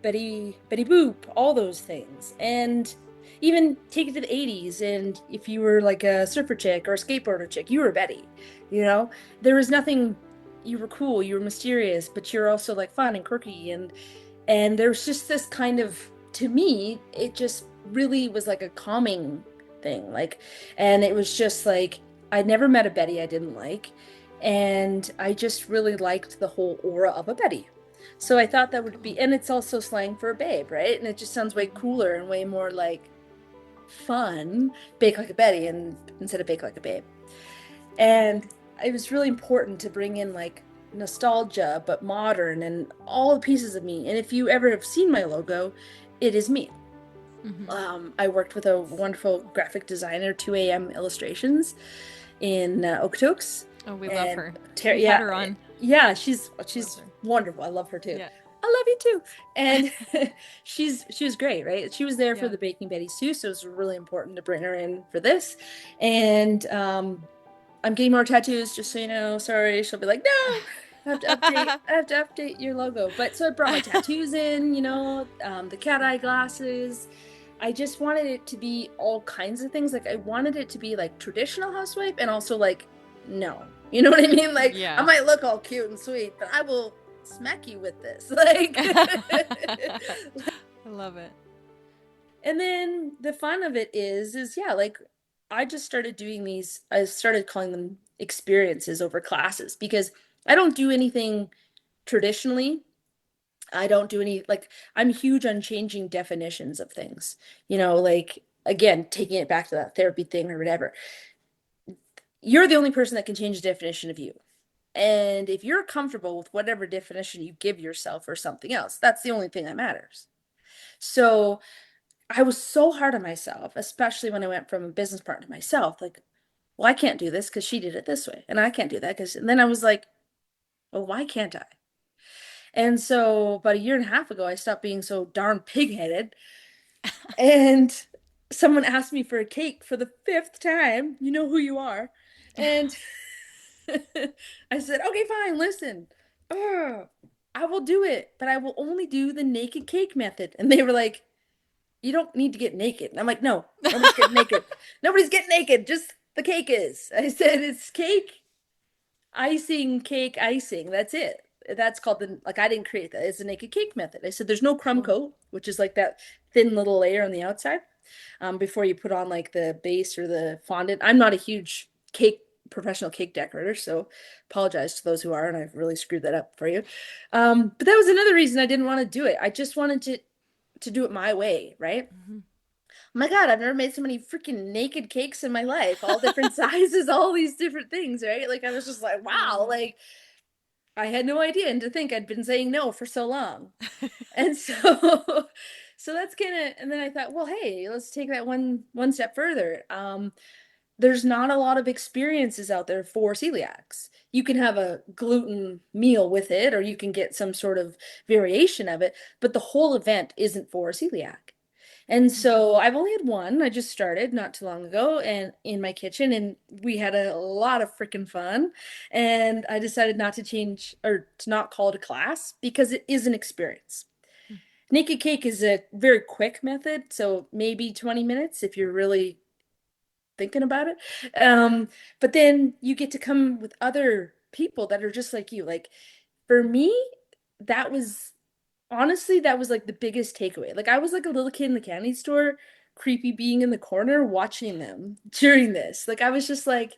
Betty Boop, all those things. And even take it to the 80s. And if you were like a surfer chick or a skateboarder chick, you were Betty. You know, there was nothing, you were cool, you were mysterious, but you're also like fun and quirky. And And there's just this kind of, to me, it just really was like a calming thing. Like, and it was just like, I'd never met a Betty I didn't like. And I just really liked the whole aura of a Betty. So I thought that would Cool. be, and it's also slang for a babe, right? And it just sounds way Mm-hmm. cooler and way more like fun, bake like a Betty and instead of bake like a babe. Love And it. it was really important to bring in like nostalgia, but modern and all the pieces of me. And if you ever have seen my logo, it is me. Mm-hmm. I worked with a wonderful graphic designer, 2 a.m. Illustrations in Okotoks. Oh, we love And her. Ter We've had yeah, her on. yeah, Love she's her. wonderful. I love her too. Yeah. I love you too. And she was great, right? She was there for Yeah. the Baking Betties too, so it was really important to bring her in for this. And I'm getting more tattoos, just so you know. Sorry, she'll be like, no, I have to update your logo. But so I brought my tattoos in, the cat eye glasses. I just wanted it to be all kinds of things. Like I wanted it to be like traditional housewife and also like, no. You know what I mean? Like I Yeah. might look all cute and sweet, but I will smack you with this. Like I love it. And then the fun of it is yeah, like I just started doing these, I started calling them experiences over classes because I don't do anything traditionally. I don't do any, like, I'm huge on changing definitions of things, like, again, taking it back to that therapy thing or whatever. You're the only person that can change the definition of you. And if you're comfortable with whatever definition you give yourself or something else, that's the only thing that matters. So, I was so hard on myself, especially when I went from a business partner to myself. Like, well, I can't do this because she did it this way, and I can't do that and then I was like, well, why can't I? And so about a year and a half ago, I stopped being so darn pig-headed, and someone asked me for a cake for the fifth time. You know who you are, and I said, okay, fine. Listen, Ugh, I will do it, but I will only do the naked cake method. And they were like, you don't need to get naked. And I'm like, no, nobody's getting naked. Nobody's getting naked. Just the cake is. I said, it's cake, icing, cake, icing. That's it. That's called like, I didn't create that. It's the naked cake method. I said, there's no crumb Cool. coat, which is like that thin little layer on the outside before you put on like the base or the fondant. I'm not a huge professional cake decorator, so apologize to those who are, and I've really screwed that up for you. But that was another reason I didn't want to do it. I just wanted to do it my way, right? Mm-hmm. Oh my God, I've never made so many freaking naked cakes in my life, all different sizes, all these different things, right? Like I was just like, wow, Oh. like I had no idea, and to think I'd been saying no for so long. And so so that's kind of, and then I thought, well, hey, let's take that one step further. There's not a lot of experiences out there for celiacs. You can have a gluten meal with it, or you can get some sort of variation of it, but the whole event isn't for celiac. And Mm-hmm. so I've only had one. I just started not too long ago and in my kitchen, and we had a lot of freaking fun. And I decided not to change or to not call it a class because it is an experience. Naked cake is a very quick method, so maybe 20 minutes if you're really thinking about it. But then you get to come with other people that are just like you. Like for me, that was honestly, that was like the biggest takeaway. Like I was like a little kid in the candy store, creepy being in the corner watching them during this. Like I was just like,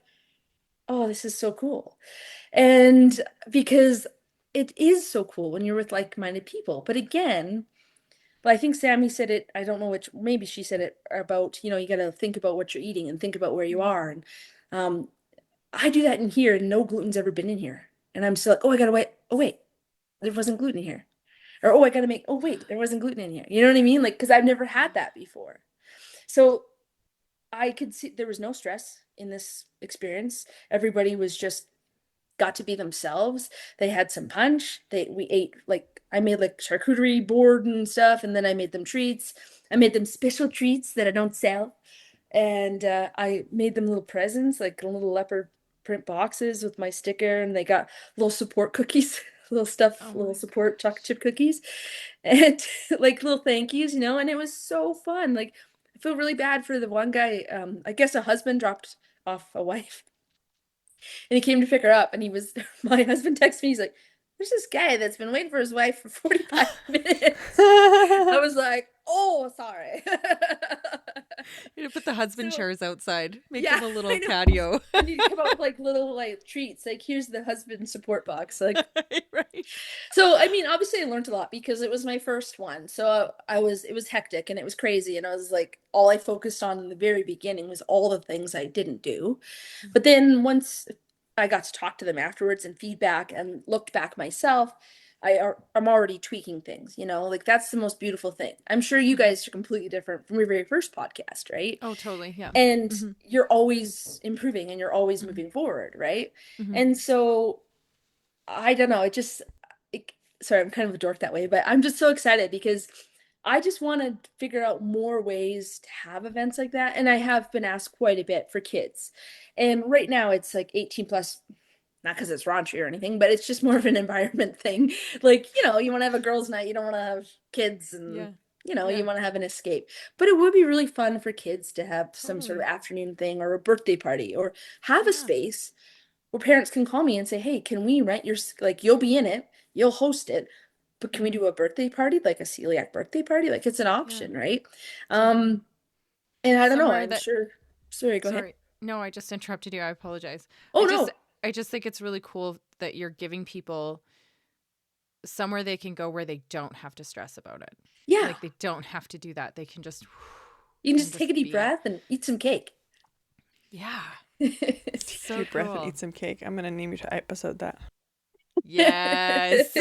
oh, this is so cool. And because it is so cool when you're with like-minded people. But again, I think Sammy said it, I don't know which, maybe she said it about, you got to think about what you're eating and think about where you are. And um, I do that in here and no gluten's ever been in here. And I'm still like, oh, I gotta wait. Oh, wait, there wasn't gluten here. Or, oh, I gotta make, oh, wait, there wasn't gluten in here. You know what I mean? Like, because I've never had that before. So I could see there was no stress in this experience. Everybody was just got to be themselves. They had some punch. We ate like I made like charcuterie board and stuff, and then I made them treats. I made them special treats that I don't sell, and I made them little presents, like little leopard print boxes with my sticker, and they got little support cookies, little stuff, Oh little my support gosh. chocolate chip cookies, and like little thank yous, and it was so fun. Like I feel really bad for the one guy. I guess a husband dropped off a wife and he came to pick her up and he was my husband texted me, he's like, there's this guy that's been waiting for his wife for 45 minutes. I was like, oh, sorry. You know, put the husband So, chairs outside, make yeah, them a I little know. patio. I need to come up with like little like treats. Like, here's the husband support box. Like, Right. so I mean, obviously I learned a lot because it was my first one. So it was hectic and it was crazy. And I was like, all I focused on in the very beginning was all the things I didn't do. But then once I got to talk to them afterwards and feedback and looked back myself, I'm already tweaking things, you know, like that's the most beautiful thing. I'm sure you Mm-hmm. guys are completely different from your very first podcast, right? Oh, totally. Yeah. And Mm-hmm. you're always improving and you're always Mm-hmm. moving forward, right? Mm-hmm. And so I don't know, it, sorry, I'm kind of a dork that way, but I'm just so excited because I just want to figure out more ways to have events like that. And I have been asked quite a bit for kids. And right now it's like 18 plus, not because it's raunchy or anything, but it's just more of an environment thing. Like, you know, you want to have a girls' night, you don't want to have kids and Yeah. you know, you Yeah. want to have an escape. But it would be really fun for kids to have some sort of Totally. afternoon thing or a birthday party or have a Yeah. space where parents can call me and say, "Hey, can we rent your like you'll be in it, you'll host it, but can we Mm-hmm. do a birthday party, like a celiac birthday party? Like it's an Yeah. option, right?" Totally. Um, and I don't know, Somewhere I'm that, sure. Sorry, go ahead. sorry. No, I just interrupted you. I apologize. Oh I just, no. I just think it's really cool that you're giving people somewhere they can go where they don't have to stress about it. Yeah. Like they don't have to do that. They can just You can and just take just a deep be. breath and eat some cake. Yeah. So Deep breath and cool. eat some cake. I'm gonna name your episode that. Yes.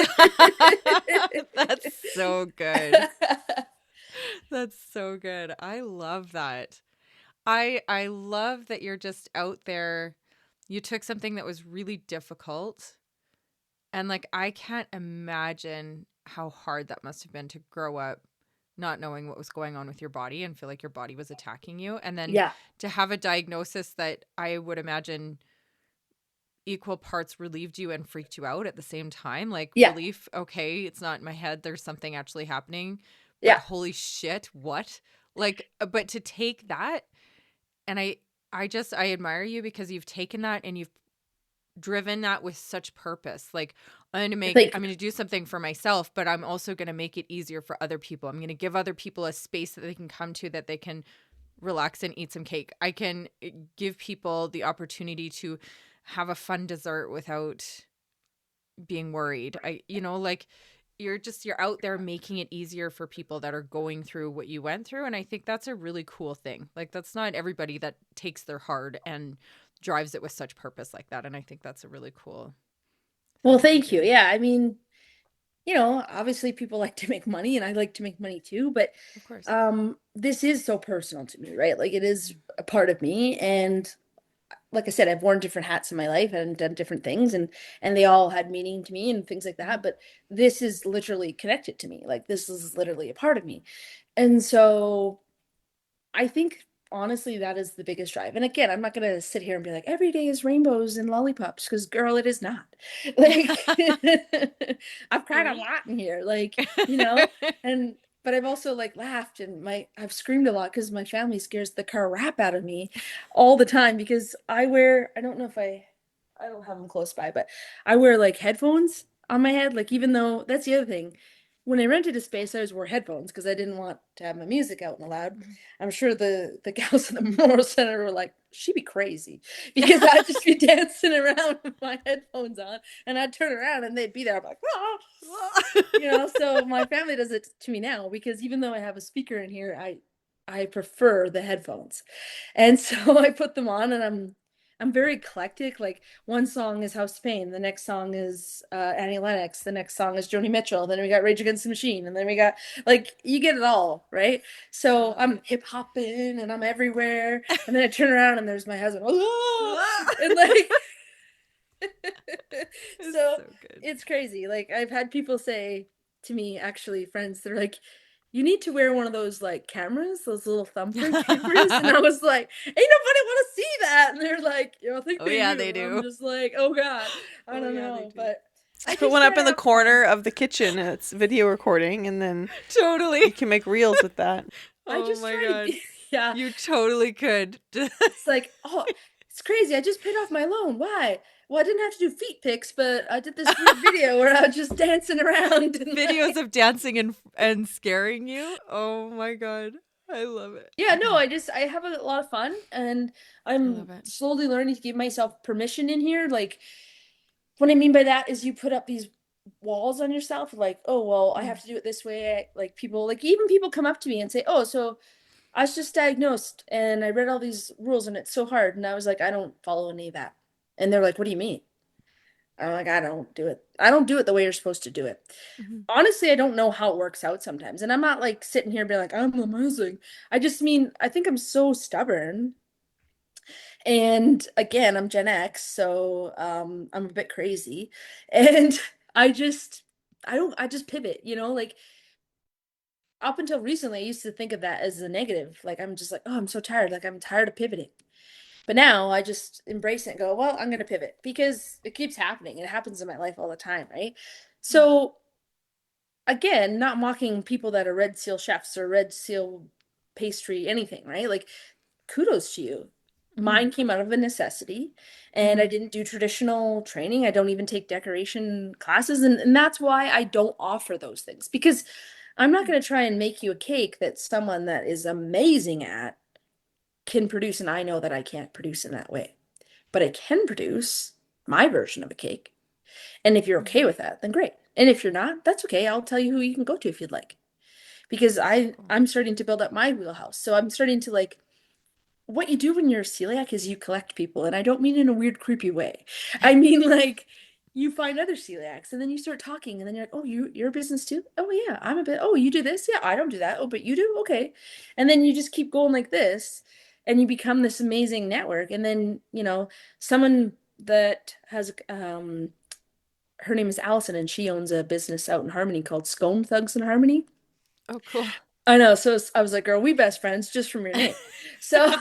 That's so good. That's so good. I love that. I love that you're just out there. You took something that was really difficult, and like I can't imagine how hard that must have been to grow up not knowing what was going on with your body and feel like your body was attacking you, and then Yeah. to have a diagnosis that I would imagine equal parts relieved you and freaked you out at the same time. Like Yeah. relief, okay, it's not in my head, there's something actually happening, but Yeah. holy shit, what? Like but to take that, and I admire you because you've taken that and you've driven that with such purpose. Like Thank I'm you. going to do something for myself, but I'm also going to make it easier for other people. I'm going to give other people a space that they can come to, that they can relax and eat some cake. I can give people the opportunity to have a fun dessert without being worried. Like you're out there making it easier for people that are going through what you went through, and I think that's a really cool thing. Like that's not everybody that takes their hard and drives it with such purpose like that, and I think that's a really cool Well, thing to thank you. do. Yeah, I mean, you know, obviously people like to make money and I like to make money too, but Of course. this is so personal to me, right? Like it is a part of me and like I said, I've worn different hats in my life and done different things and they all had meaning to me and things like Mm-hmm. that, but this is literally connected to me. Like this is literally a part of me. And so I think honestly that is the biggest drive. And again, I'm not gonna sit here and be like every day is rainbows and lollipops because girl, it is not. Like I've cried a Right. lot in here, like you know, and but I've also like laughed and I've screamed a lot because my family scares the crap out of me all the time because I don't know if I don't have them close by, but I wear like headphones on my head. Like even though that's the other thing. When I rented a space, I always wore headphones because I didn't want to have my music out in the loud. I'm sure the gals in the Memorial Center were like, she'd be crazy because I'd just be dancing around with my headphones on and I'd turn around and they'd be there. I'm like, oh, you know, so my family does it to me now because even though I have a speaker in here, I prefer the headphones. And so I put them on and I'm very eclectic. Like one song is House of Pain, the next song is Annie Lennox, the next song is Joni Mitchell, then we got Rage Against the Machine, and then we got like you get it all, right? I So love I'm it. hip hopping and I'm everywhere, and then I turn around and there's my husband, oh, and like It's so so good. it's crazy. Like I've had people say to me, actually, friends, they're like, you need to wear one of those like cameras, those little thumbprint cameras. And I was like, ain't nobody want to see that. And they're like, you know, I think Oh they yeah, do. they And I'm do. just like, oh God, I Oh don't yeah, they know. do. But I Just put just one try up to in the have fun. corner of the kitchen and it's video recording, and then you Totally. can make reels with that. I Oh just my try to god. be, yeah. You totally could. It's like, oh, It's crazy. I just paid off my loan. Why? Well, I didn't have to do feet pics, but I did this weird video where I was just dancing around and Videos like, of dancing and scaring you. Oh my god. I love it. yeah, no, I have a lot of fun and I I'm love it. slowly learning to give myself permission in here. Like, what I mean by that is you put up these walls on yourself, like, oh, well, I Mm, have to do it this way. Like people, like even people come up to me and say, oh, so I was just diagnosed and I read all these rules and it's so hard. And I was like, I don't follow any of that. And they're like, what do you mean? I'm like, I don't do it. I don't do it the way you're supposed to do it. mhm, Honestly, I don't know how it works out sometimes. And I'm not like sitting here being like, I'm amazing. I just mean, I think I'm so stubborn. And again, I'm Gen X, so I'm a bit crazy. And I just, I just pivot, like up until recently, I used to think of that as a negative. Like, I'm just like, oh, I'm so tired. Like, I'm tired of pivoting. But now I just embrace it and go, well, I'm going to pivot because it keeps happening. It happens in my life all the time, right? mhm, So, again, not mocking people that are Red Seal chefs or Red Seal pastry, anything, right? Like, kudos to you. mhm, Mine came out of a necessity, and I mhm, didn't do traditional training. I don't even take decoration classes. And that's why I don't offer those things because I'm not mhm. going to try and make you a cake that someone that is amazing at can produce, and I know that I can't produce in that way. But I can produce my version of a cake. And if you're okay Mhm. with that, then great. And if you're not, that's okay. I'll tell you who you can go to if you'd like. Because So I cool. I'm starting to build up my wheelhouse. So I'm starting to like what you do when you're a celiac is you collect people, and I don't mean in a weird, creepy way. I mean like you find other celiacs and then you start talking and then you're like, oh, you're a business too? Oh yeah, I'm a bit, oh, you do this? Yeah, I don't do that. Oh, but you do? Okay. And then you just keep going like this and you become this amazing network. And then, someone that has her name is Allison and she owns a business out in Harmony called Scone Thugs in Harmony. Oh, cool. I know. So I was like, girl, we best friends just from your name. So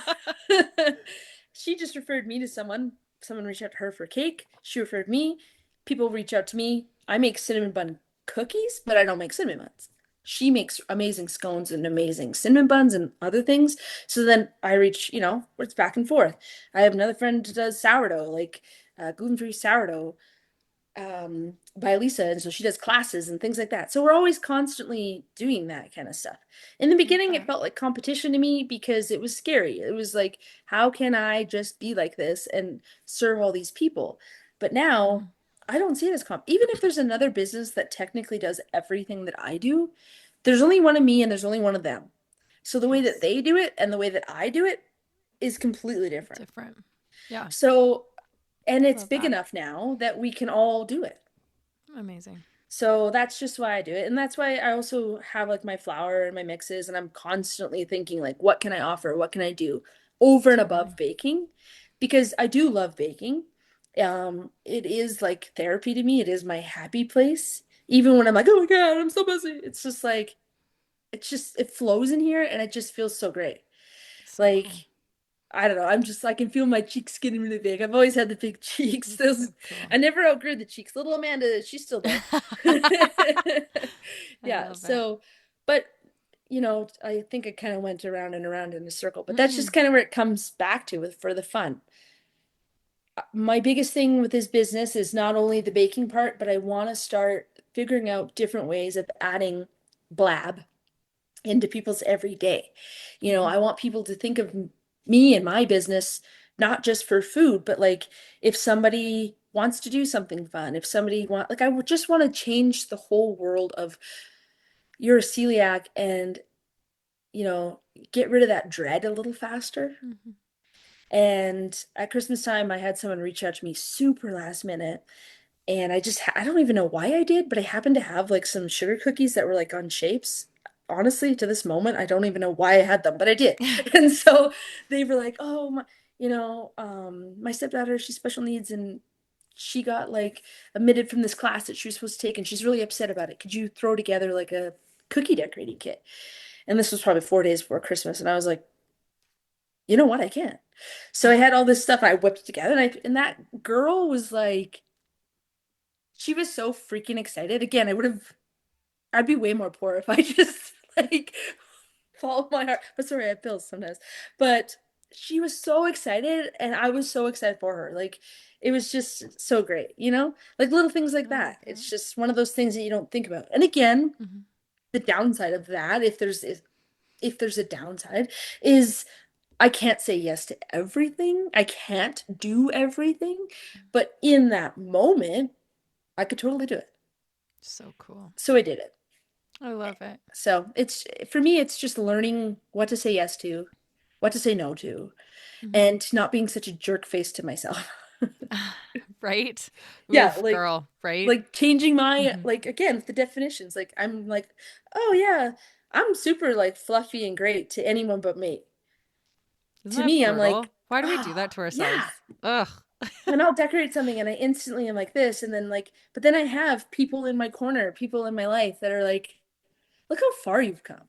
she just referred me to someone. Someone reached out to her for cake. She referred me. People reach out to me. I make cinnamon bun cookies, but I don't make cinnamon buns. She makes amazing scones and amazing cinnamon buns and other things. So then I reach, it's back and forth. I have another friend who does sourdough, like gluten-free sourdough by Lisa, and so she does classes and things like that. So we're always constantly doing that kind of stuff. In the Love beginning, it that. felt like competition to me because it was scary. It was like, how can I just be like this and serve all these people? But now Mhm. I don't see it as even if there's another business that technically does everything that I do, there's only one of me and there's only one of them. So the way that Yes. they do it and the way that I do it is completely different. Different. Yeah. So, and it's Love big that. enough now that we can all do it. Amazing. So that's just why I do it. And that's why I also have like my flour and my mixes, and I'm constantly thinking, like, what can I offer? What can I do over and above Totally. baking? Because I do love baking. It is like therapy to me. It is my happy place. Even when I'm like, oh my God, I'm so busy. It's just like, it flows in here and it just feels so great. So cool. Like, I don't know. I can feel my cheeks getting really big. I've always had the big cheeks. That's so Those, cool. I never outgrew the cheeks. Little Amanda, she's still there. I Yeah. love it. So, but I think it kind of went around and around in a circle, but that's just Hmm. kind of where it comes back to with for the fun. My biggest thing with this business is not only the baking part, but I want to start figuring out different ways of adding blab into people's everyday. Hmm. I want people to think of me and my business not just for food, but like if somebody wants to do something fun, if somebody like I would just want to change the whole world of you're a celiac and, you know, get rid of that dread a little faster. Hmm. And at Christmas time, I had someone reach out to me super last minute. And I don't even know why I did, but I happened to have like some sugar cookies that were like on shapes. Honestly, to this moment, I don't even know why I had them, but I did. And so they were like, oh, my stepdaughter, she's special needs and she got like omitted from this class that she was supposed to take and she's really upset about it. Could you throw together like a cookie decorating kit? And this was probably 4 days before Christmas. And I was like, you know what? I can't. So I had all this stuff I whipped together and that girl was like, she was so freaking excited. Again, I'd be way more poor if I just like followed my heart. But sorry, I have pills sometimes. But she was so excited and I was so excited for her. Like it was just so great, you know? Like little things like I love that. that. It's just one of those things that you don't think about. And again, Hmm. the downside of that, if there's a downside, is I can't say yes to everything. I can't do everything, but in that moment, I could totally do it. So cool. So I did it. I love it. So it's for me, it's just learning what to say yes to, what to say no to, Hmm. and not being such a jerk face to myself. Right? Yeah, Oof, girl, right? like changing my Hmm. like again with the definitions. Like I'm like, oh yeah, I'm super like fluffy and great to anyone but me. Isn't To that me, I'm like, brutal? Why do we do that oh to yeah. ourselves? Ugh. And I'll decorate something and I instantly am like this, and then like, but then I have people in my corner, people in my life that are like, look how far you've come.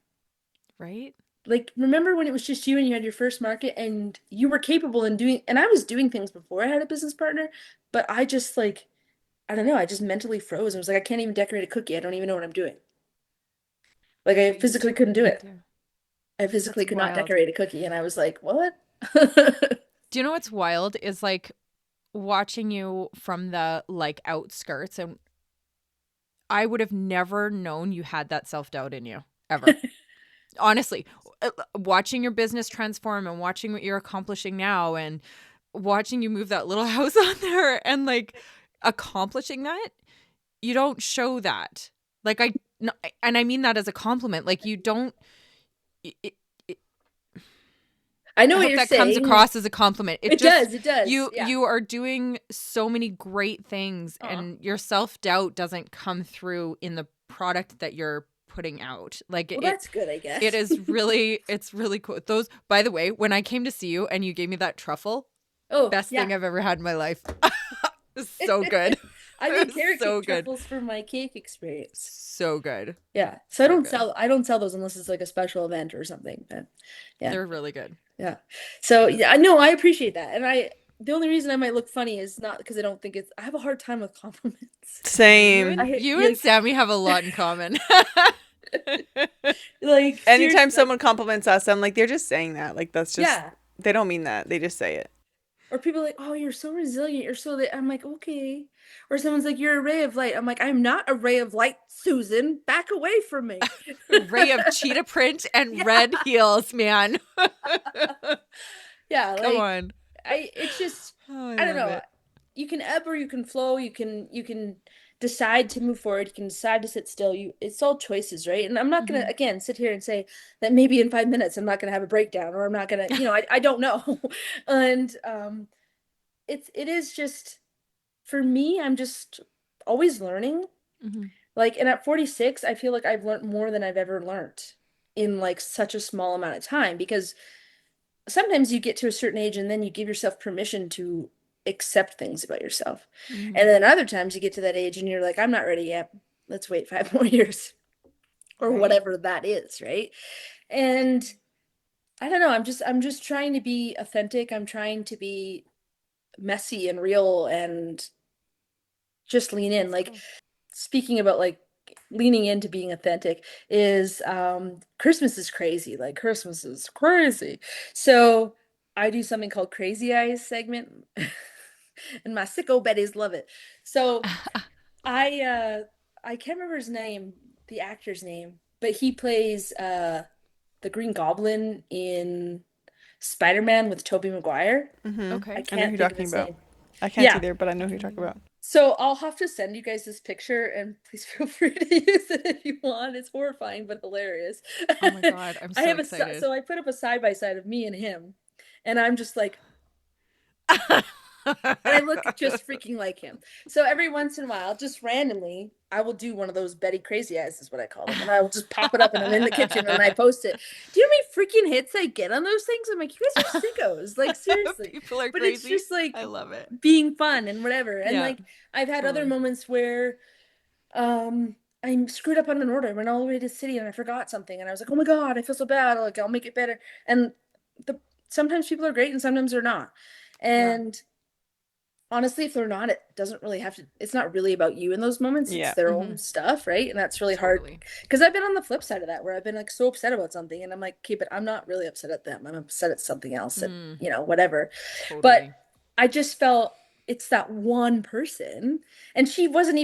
Right? Like, remember when it was just you and you had your first market and you were capable in doing, and I was doing things before I had a business partner, but I just like, I don't know, I just mentally froze and was like, I can't even decorate a cookie. I don't even know what I'm doing. Like, I But you physically couldn't do totally it. do. I physically That's could not wild. decorate a cookie. And I was like, what? Do you know what's wild is like watching you from the like outskirts, and I would have never known you had that self-doubt in you ever. Honestly, watching your business transform and watching what you're accomplishing now and watching you move that little house on there and like accomplishing that, you don't show that. Like I no, and I mean that as a compliment. Like you don't it, it, I know I what hope you're that comes saying. across as a compliment. It It just does, it does. you Yeah. you are doing so many great things Aw. and your self-doubt doesn't come through in the product that you're putting out. Like Well, it that's good, I it guess. is really it's really cool. Those by the way, when I came to see you and you gave me that truffle, Oh, best yeah. thing I've ever had in my life. It was so good. I It made was carrot so cake good. truffles for my cake experience. So good. Yeah. So So good. I don't sell those unless it's like a special event or something. But yeah. They're really good. Yeah. So yeah, I know I appreciate that. And I the only reason I might look funny is not because I don't think it's I have a hard time with compliments. You Same. and I you and like Sammy have a lot in common. like Anytime seriously like someone compliments us, I'm like, they're just saying that. Like, that's just, yeah. they don't mean that. They just say it. Or people are like, "Oh, you're so resilient. You're so that." I'm like, "Okay." Or someone's like, "You're a ray of light." I'm like, "I'm not a ray of light, Susan. Back away from me." Ray of cheetah print and Yeah. red heels, man. Yeah, Come like on. it's just Oh, I I don't love know. it. You can ebb or you can flow. You can decide to move forward. You can decide to sit still. You it's all choices, right? And I'm not gonna Hmm. again sit here and say that maybe in 5 minutes I'm not gonna have a breakdown or I'm not gonna, I don't know. And it is just for me, I'm just always learning. Hmm. Like, and at 46, I feel like I've learned more than I've ever learned in like such a small amount of time because sometimes you get to a certain age and then you give yourself permission to accept things about yourself. Hmm. And then other times you get to that age and you're like, I'm not ready yet. Let's wait 5 more years or Right? whatever that is, right? And I don't know, I'm just trying to be authentic. I'm trying to be messy and real and just lean in. That's Like cool. speaking about like leaning into being authentic is Christmas is crazy. Like Christmas is crazy. So I do something called Crazy Eyes segment and my sicko Betties love it. So I uh I can't remember his name, the actor's name, but he plays the Green Goblin in Spider-Man with Tobey Maguire. I Okay. I know who can't you're think of talking his about. name. I can't Yeah. either, but I know I who you're don't talking either. about. So I'll have to send you guys this picture and please feel free to use it if you want. It's horrifying but hilarious. Oh my God. I'm I so have excited. so I put up a side by side of me and him, and I'm just like, and I look just freaking like him. So every once in a while, just randomly, I will do one of those Betty crazy eyes, is what I call them, and I will just pop it up, and I'm in the kitchen and I post it. Do you know how many freaking hits I get on those things? I'm like, you guys are sickos, like seriously. People are But it's crazy. just like I love it. being fun and whatever. And Yeah, like I've had other totally. moments where I screwed up on an order, went all the way to the city and I forgot something and I was like, oh my God, I feel so bad. Like I'll make it better. And the sometimes people are great and sometimes they're not. Yeah. And honestly, if they're not, it doesn't really have to, it's not really about you in those moments. It's Yeah. their Mm-hmm. own stuff, right? And that's really hard Totally. because I've been on the flip side of that where I've been like so upset about something and I'm like, okay, but I'm not really upset at them. I'm upset at something else that, Mm, whatever. But totally. I just felt it's that one person and she didn't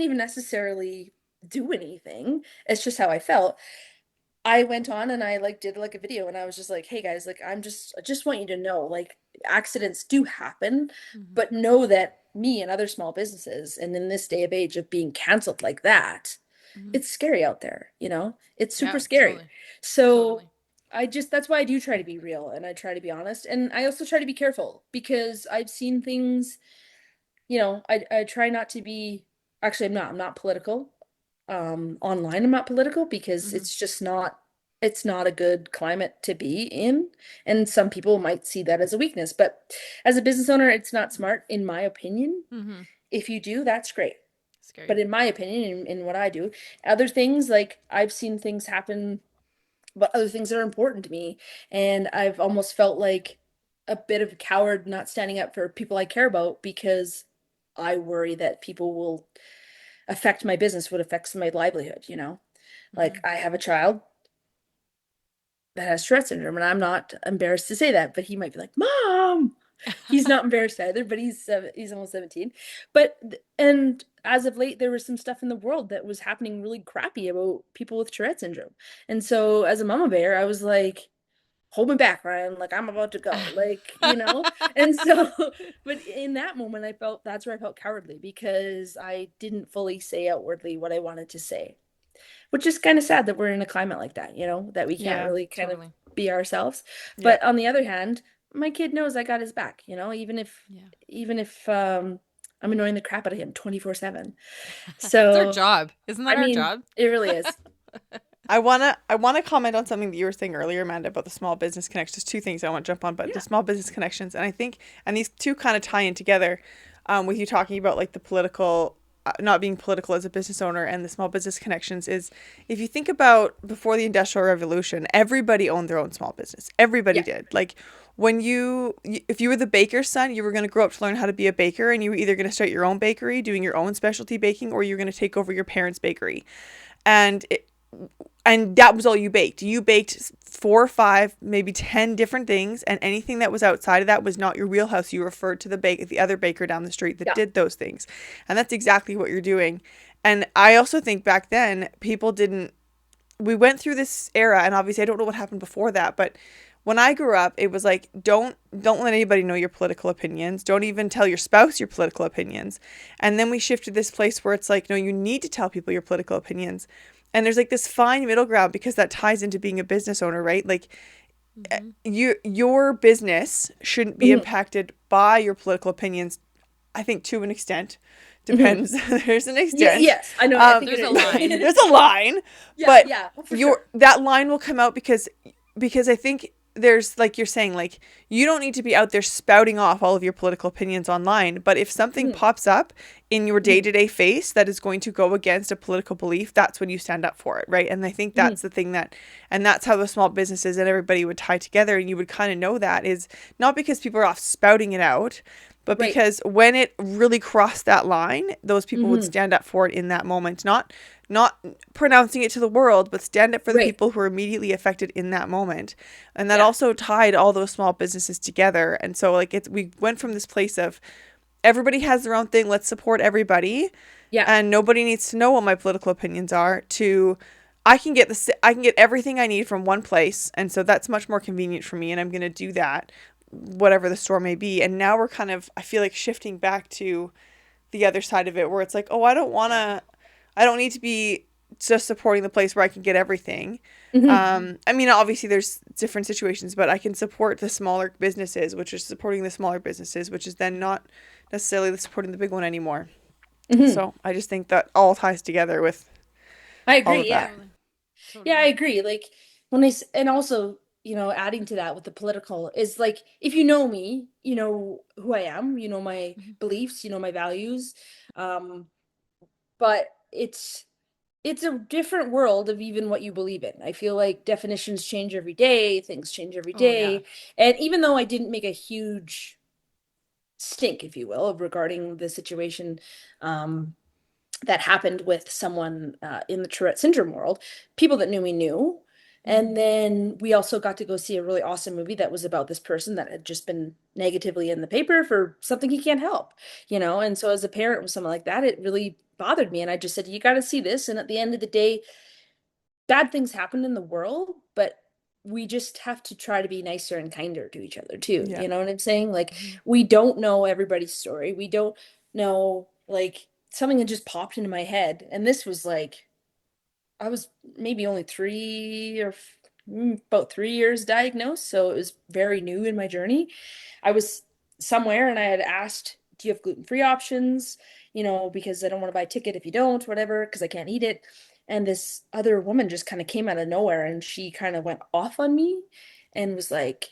even necessarily do anything. It's just how I felt. I went on and I like did like a video and I was just like, hey guys, like I just want you to know like accidents do happen, Mm-hmm. but know that me and other small businesses and in this day of age of being canceled like that, Mm-hmm. it's scary out there, It's super Yeah, scary. totally. So Totally. that's why I do try to be real and I try to be honest. And I also try to be careful because I've seen things, I try not to be actually I'm not political. Online I'm not political because Mm-hmm. it's not a good climate to be in. And some people might see that as a weakness, but as a business owner, it's not smart, in my opinion. Mm-hmm. If you do, that's great. But Scary. in my opinion, in what I do, other things like I've seen things happen, but other things that are important to me. And I've almost felt like a bit of a coward not standing up for people I care about because I worry that people will affect my business, what affects my livelihood. Mm-hmm. Like I have a child that has Tourette syndrome, and I'm not embarrassed to say that, but he might be like, "Mom." He's not embarrassed either, but he's almost 17. And as of late, there was some stuff in the world that was happening really crappy about people with Tourette syndrome. And so as a mama bear, I was like, hold me back, Ryan. Like I'm about to go. And so, but in that moment, that's where I felt cowardly because I didn't fully say outwardly what I wanted to say, which is kind of sad that we're in a climate like that, that we can't Yeah. really kind of Totally. be ourselves. Yeah. But on the other hand, my kid knows I got his back, Yeah. even if I'm annoying the crap out of him 24/7. It's our So, job. Isn't that I our mean, job? it really is. I wanna comment on something that you were saying earlier, Amanda, about the small business connections. There's two things I want to jump on, but the Yeah. small business connections, and I think, and these two kind of tie in together, with you talking about like the political, not being political as a business owner, and the small business connections is, if you think about before the Industrial Revolution, everybody owned their own small business. Everybody Yeah. did. Like when if you were the baker's son, you were going to grow up to learn how to be a baker, and you were either going to start your own bakery, doing your own specialty baking, or you're going to take over your parents' bakery. And and that was all you baked. You baked 4 or 5, maybe 10 different things, and anything that was outside of that was not your wheelhouse. You referred to the other baker down the street that Yeah. did those things, and that's exactly what you're doing. And I also think back then people didn't. We went through this era, and obviously I don't know what happened before that, but when I grew up, it was like don't let anybody know your political opinions. Don't even tell your spouse your political opinions. And then we shifted this place where it's like, no, you need to tell people your political opinions. And there's like this fine middle ground because that ties into being a business owner, right? Like Mm-hmm. your business shouldn't be Hmm. impacted by your political opinions. I think to an extent. Hmm. Depends. There's an Yeah, extent. yes, I know. I think There's it a is. line. There's a line, Yeah, but yeah, for your sure. that line will come out because I think there's, like you're saying, like you don't need to be out there spouting off all of your political opinions online, but if something Hmm. pops up in your Hmm. day-to-day face that is going to go against a political belief, that's when you stand up for it, right? And I think Hmm. that's the thing and that's how the small businesses and everybody would tie together, and you would kind of know that is not because people are off spouting it out, but Right. because when it really crossed that line, those people would Hmm. stand up for it in that moment, not pronouncing it to the world, but stand up for the Right. people who are immediately affected in that moment. And that Yeah. also tied all those small businesses together. And so like we went from this place of everybody has their own thing, let's support everybody, Yeah. and nobody needs to know what my political opinions are, to I can get everything I need from one place, and so that's much more convenient for me, and I'm going to do that whatever the store may be. And now we're kind of, I feel like, shifting back to the other side of it where it's like, oh, Yeah. I don't need to be just supporting the place where I can get everything. Hmm. Mm-hmm. I mean, obviously there's different situations, but I can support the smaller businesses, which is supporting the smaller businesses, which is then not necessarily supporting the big one anymore. Hmm. So I just think that all ties together with I all agree. of Yeah. that. Totally. Yeah, I Totally. agree. Like and also, adding to that with the political is like if you know me, you know who I am, you know my Mm-hmm. beliefs, you know my values. Um, but it's a different world of even what you believe in. I feel like definitions change every day, things change every Oh yeah. day. And even though I didn't make a huge stink, if you will, regarding the situation that happened with someone in the Tourette syndrome world. People that knew me knew. And Mm-hmm. then we also got to go see a really awesome movie that was about this person that had just been negatively in the paper for something he can't help, you know? And so as a parent with someone like that, it really bothered me. And I just said, you got to see this. And at the end of the day, bad things happen in the world, but we just have to try to be nicer and kinder to each other too. Yeah. You know what I'm saying? Like, Mm-hmm. we don't know everybody's story. We don't know, like, something had just popped into my head. And this was like, I was maybe only about 3 years diagnosed. So it was very new in my journey. I was somewhere and I had asked, do you have gluten-free options? You know, because I don't want to buy a ticket if you don't, whatever, because I can't eat it. And this other woman just kind of came out of nowhere and she kind of went off on me and was like,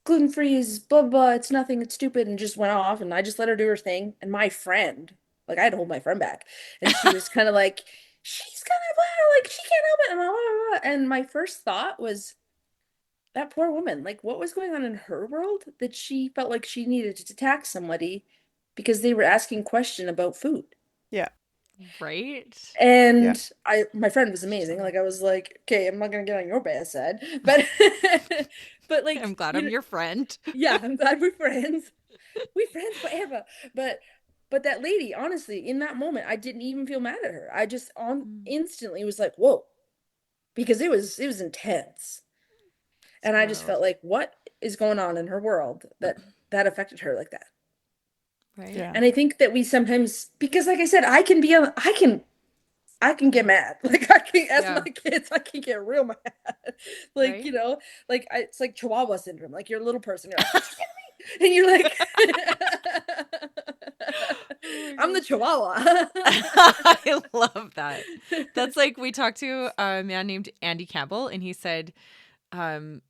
gluten-free is blah, blah, blah, it's nothing, it's stupid, and just went off. And I just let her do her thing. And my friend, like, I had to hold my friend back. And she was kind of like, she's kind of blah, like, she can't help it. And, blah, blah, blah. And my first thought was, that poor woman, like, what was going on in her world that she felt like she needed to attack somebody because they were asking question about food? Yeah. Right? Yeah. My friend was amazing. So Like, I was like, okay, I'm not gonna get on your bad side, but but I'm like, glad I'm your friend. yeah, I'm glad we're friends. We friends forever. But that lady, honestly, in that moment, I didn't even feel mad at her. I just on Mm. instantly was like, whoa, because it was intense. It's And I just wild. felt like, what is going on in her world that affected her like that? Right? Yeah. And I think that we sometimes, because like I said, I can get mad. Like, I can, as my Yeah. kids, I can get real mad. Like, Right? you know, like it's like Chihuahua syndrome. Like, you're a little person, you're like, what you gonna be? And you're like, Oh my I'm the gosh. Chihuahua. I love that. That's like we talked to a man named Andy Campbell, and he said, um,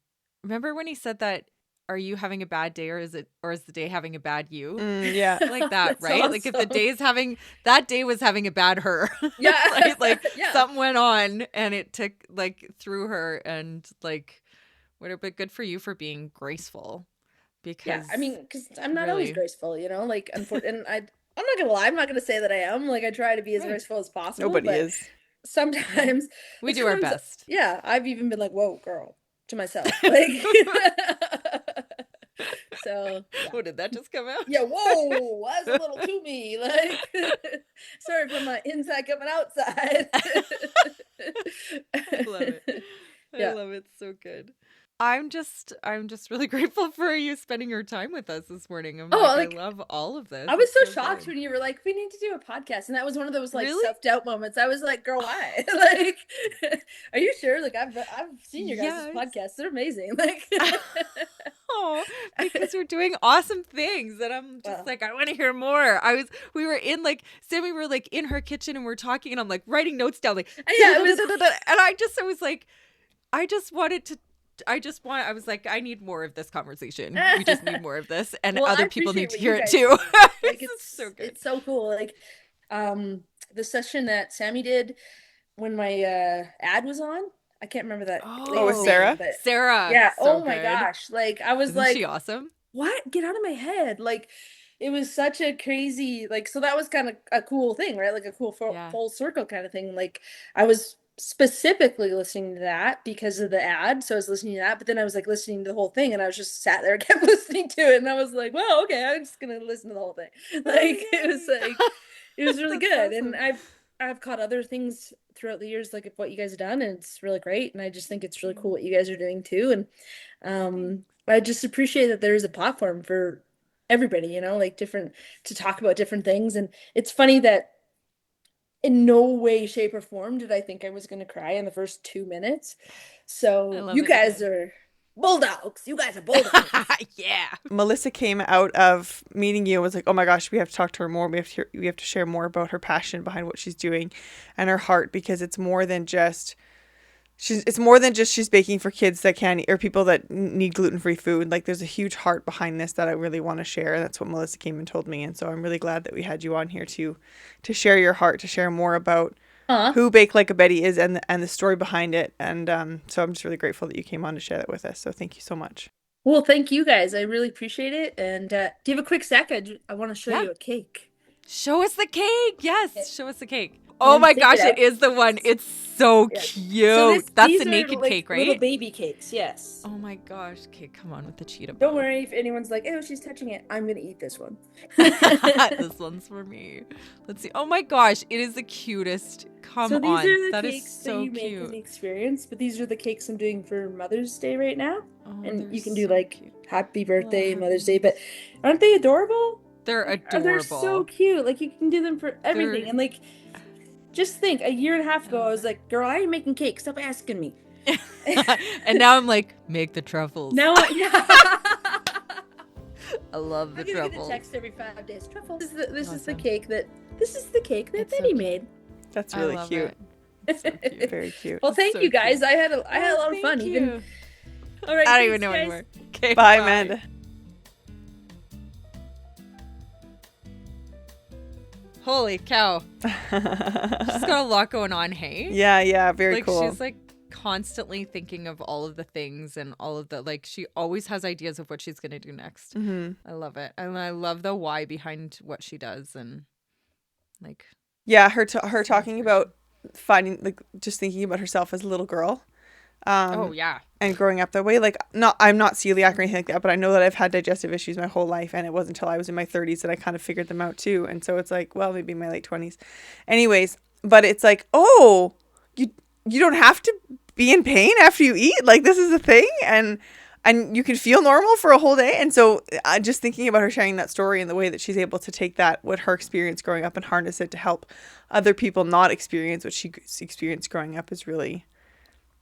remember when he said that, are you having a bad day, or is the day having a bad you? Yeah. Like that, That's right? Like if the awesome. day is having that day was having a bad her. Yeah. Like Yeah. something went on and it took like through her, and like what, but good for you for being graceful, Yeah, I because mean, because I'm not always really, graceful, you know. Like, unfortunately, and I'm not gonna lie. I'm not gonna say that I am. Like, I try to be as right. graceful as possible, Nobody but is. No, sometimes, we like, do our sometimes, best. yeah, I've even been like, "Whoa, girl," to myself. Like, so yeah, Oh, did that just come out? yeah. Whoa, that's a little too me. Like, sorry for my inside coming outside. I love it. I Yeah. love it. So good. I'm just really grateful for you spending your time with us this morning. I'm Oh, like, I like, love all of this. I was It's so so shocked good. when you were like, "We need to do a podcast," and that was one of those like Really? self-doubt moments. I was like, "Girl, why?" Like, are you sure? Like, I've seen your guys' Yes. podcasts; they're amazing. Like, Oh, because you're doing awesome things, and I'm just well, like, I want to hear more. We were in like, Sammy, we were like in her kitchen and we're talking, and I'm like writing notes down, like, yeah, it was. and I was like, I just wanted to. I was like, I need more of this conversation. We just need more of this, and Well, I other people appreciate need to what you hear it guys too. do. Like, It's so good. it's so cool. Like, um, the session that Sammy did when my ad was on. I can't remember that Oh, with lady's Oh, name, Sarah? but Sarah, yeah. so Oh my good. gosh! Like, I was Isn't she like, awesome? what? Get out of my head. Like, it was such a crazy, like, so that was kind of a cool thing, right? Like, a cool Yeah. full circle kind of thing. Like, I was specifically listening to that because of the ad. So I was listening to that, but then I was like listening to the whole thing and I was just sat there and kept listening to it. And I was like, well, okay, I'm just gonna listen to the whole thing. Like, it was Oh, like, it was yay. really That's good. And awesome. I've caught other things throughout the years, like of what you guys have done, and it's really great. And I just think it's really cool Mm, what you guys are doing too. And thanks. I just appreciate that there's a platform for everybody, you know, like different to talk about different things. And it's funny that in no way, shape, or form did I think I was going to cry in the first 2 minutes. I So love you that you guys did. are bulldogs. You guys are bulldogs. Yeah. Melissa came out of meeting you and was like, "Oh my gosh, we have to talk to her more. We have to share more about her passion behind what she's doing and her heart, because it's more than just she's baking for kids that can or people that need gluten-free food. Like, there's a huge heart behind this that I really want to share. And that's what Melissa came and told me. And so I'm really glad that we had you on here to share your heart, to share more about Huh? who Bake Like a Betty is and the story behind it. And so I'm just really grateful that you came on to share that with us. So thank you so much. Well, thank you guys. I really appreciate it. And do you have a quick sec? I want to show Yeah. you a cake. Show us the cake. Okay. Yes, show us the cake. I'm Oh gonna my take it gosh, it out. is the one. It's so Yeah. So cute. That's the these are naked like cake, little right? baby cakes. Yes. Oh my gosh. Okay, come on with the cheetah Don't bug. worry if anyone's like, "Oh, she's touching it." I'm gonna eat this one. This one's for me. Let's see. Oh my gosh, it is the cutest. Come So these on. are the That is cakes that so you make in cute. the experience, but these are the cakes I'm doing for Mother's Day right now. Oh, And they're you can do so like cute. Happy Little Birthday, Mother's Day, but hearts. aren't they adorable? They're Like, they're so adorable. cute. Like you can do them for everything. They're And like, just think, a year and a half I ago, I love was like, "Girl, I ain't making cake. Stop asking me." it. And now I'm like, make the truffles. Now, yeah. I love the I'm gonna get a truffles. text every 5 days. Truffles. This is the Awesome. cake that It's so Betty cute. made. That's I really love cute. it. It's so cute. Very cute. Well, thank So you guys. cute. I had a lot of fun. Thank Even you. all right. I don't Thanks, even know guys. anymore. Okay, Bye, Amanda. Holy cow. She's got a lot going on, hey? Yeah, very Like cool. she's like constantly thinking of all of the things and all of the like she always has ideas of what she's gonna do next. I love it. And I love the why behind what she does and like Yeah, her so talking about finding, like, just thinking about herself as a little girl, oh yeah. and growing up that way. Like, I'm not celiac or anything like that, but I know that I've had digestive issues my whole life, and it wasn't until I was in my 30s that I kind of figured them out too. And so it's like, well, maybe in my late 20s. Anyways, but it's like, oh, you don't have to be in pain after you eat. Like, this is a thing, and you can feel normal for a whole day. And so just thinking about her sharing that story and the way that she's able to take that, what her experience growing up, and harness it to help other people not experience what she experienced growing up is really,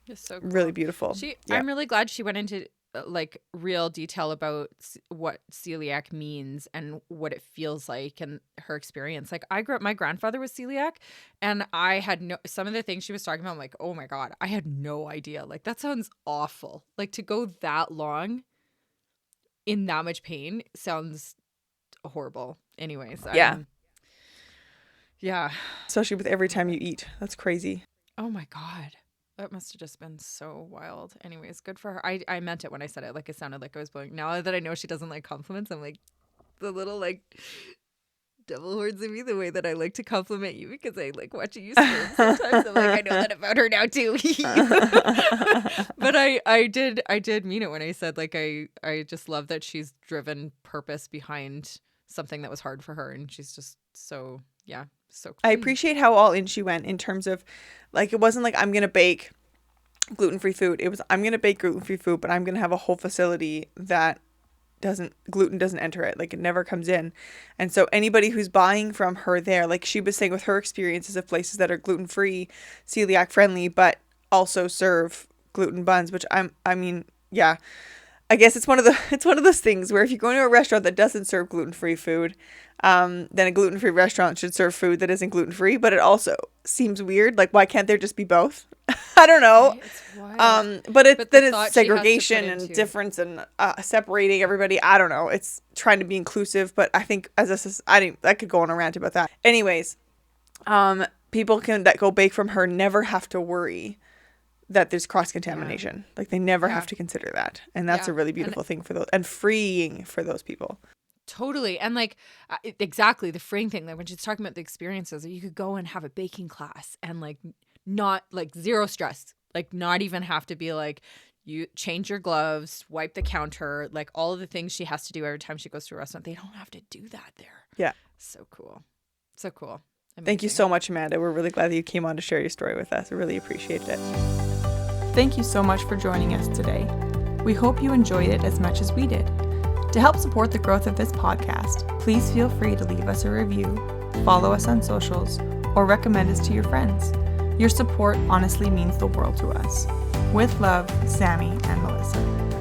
It's so cool. really beautiful. Yeah. I'm really glad she went into like real detail about what celiac means and what it feels like and her experience. Like I grew up, my grandfather was celiac and I had some of the things she was talking about, I'm like, oh my God, I had no idea. Like that sounds awful. Like to go that long in that much pain sounds horrible. Anyways. Yeah. Yeah. Especially with every time you eat. That's crazy. Oh my God. That must have just been so wild. Anyways, good for her. I meant it when I said it. Like it sounded like I was blowing. Now that I know she doesn't like compliments, I'm like the little like devil horns in me, the way that I like to compliment you because I like watching you squirm sometimes. I'm like, I know that about her now too. But I did mean it when I said like I just love that she's driven purpose behind something that was hard for her, and she's just so so I appreciate how all in she went in terms of, like, it wasn't like I'm going to bake gluten-free food. It was, I'm going to bake gluten-free food, but I'm going to have a whole facility that gluten doesn't enter it. Like, it never comes in. And so anybody who's buying from her there, like she was saying with her experiences of places that are gluten-free, celiac friendly, but also serve gluten buns, which I mean, yeah. I guess it's one of those things where if you go into a restaurant that doesn't serve gluten-free food, then a gluten-free restaurant should serve food that isn't gluten-free. But it also seems weird. Like, why can't there just be both? I don't know. It's wild. But then the thought it's she has to put segregation and into- difference and separating everybody. I don't know. It's trying to be inclusive, but I think I could go on a rant about that. Anyways, people that go bake from her never have to worry that there's cross-contamination. Like they never have to consider that. And that's a really beautiful thing for those, and freeing for those people. Totally. And like, exactly the freeing thing, like when she's talking about the experiences, you could go and have a baking class and like, not like zero stress, like not even have to be like, you change your gloves, wipe the counter, like all of the things she has to do every time she goes to a restaurant. They don't have to do that there. Yeah. So cool. So cool. Amazing. Thank you so much, Amanda. We're really glad that you came on to share your story with us. I really appreciate it. Thank you so much for joining us today. We hope you enjoyed it as much as we did. To help support the growth of this podcast, please feel free to leave us a review, follow us on socials, or recommend us to your friends. Your support honestly means the world to us. With love, Sammy and Melissa.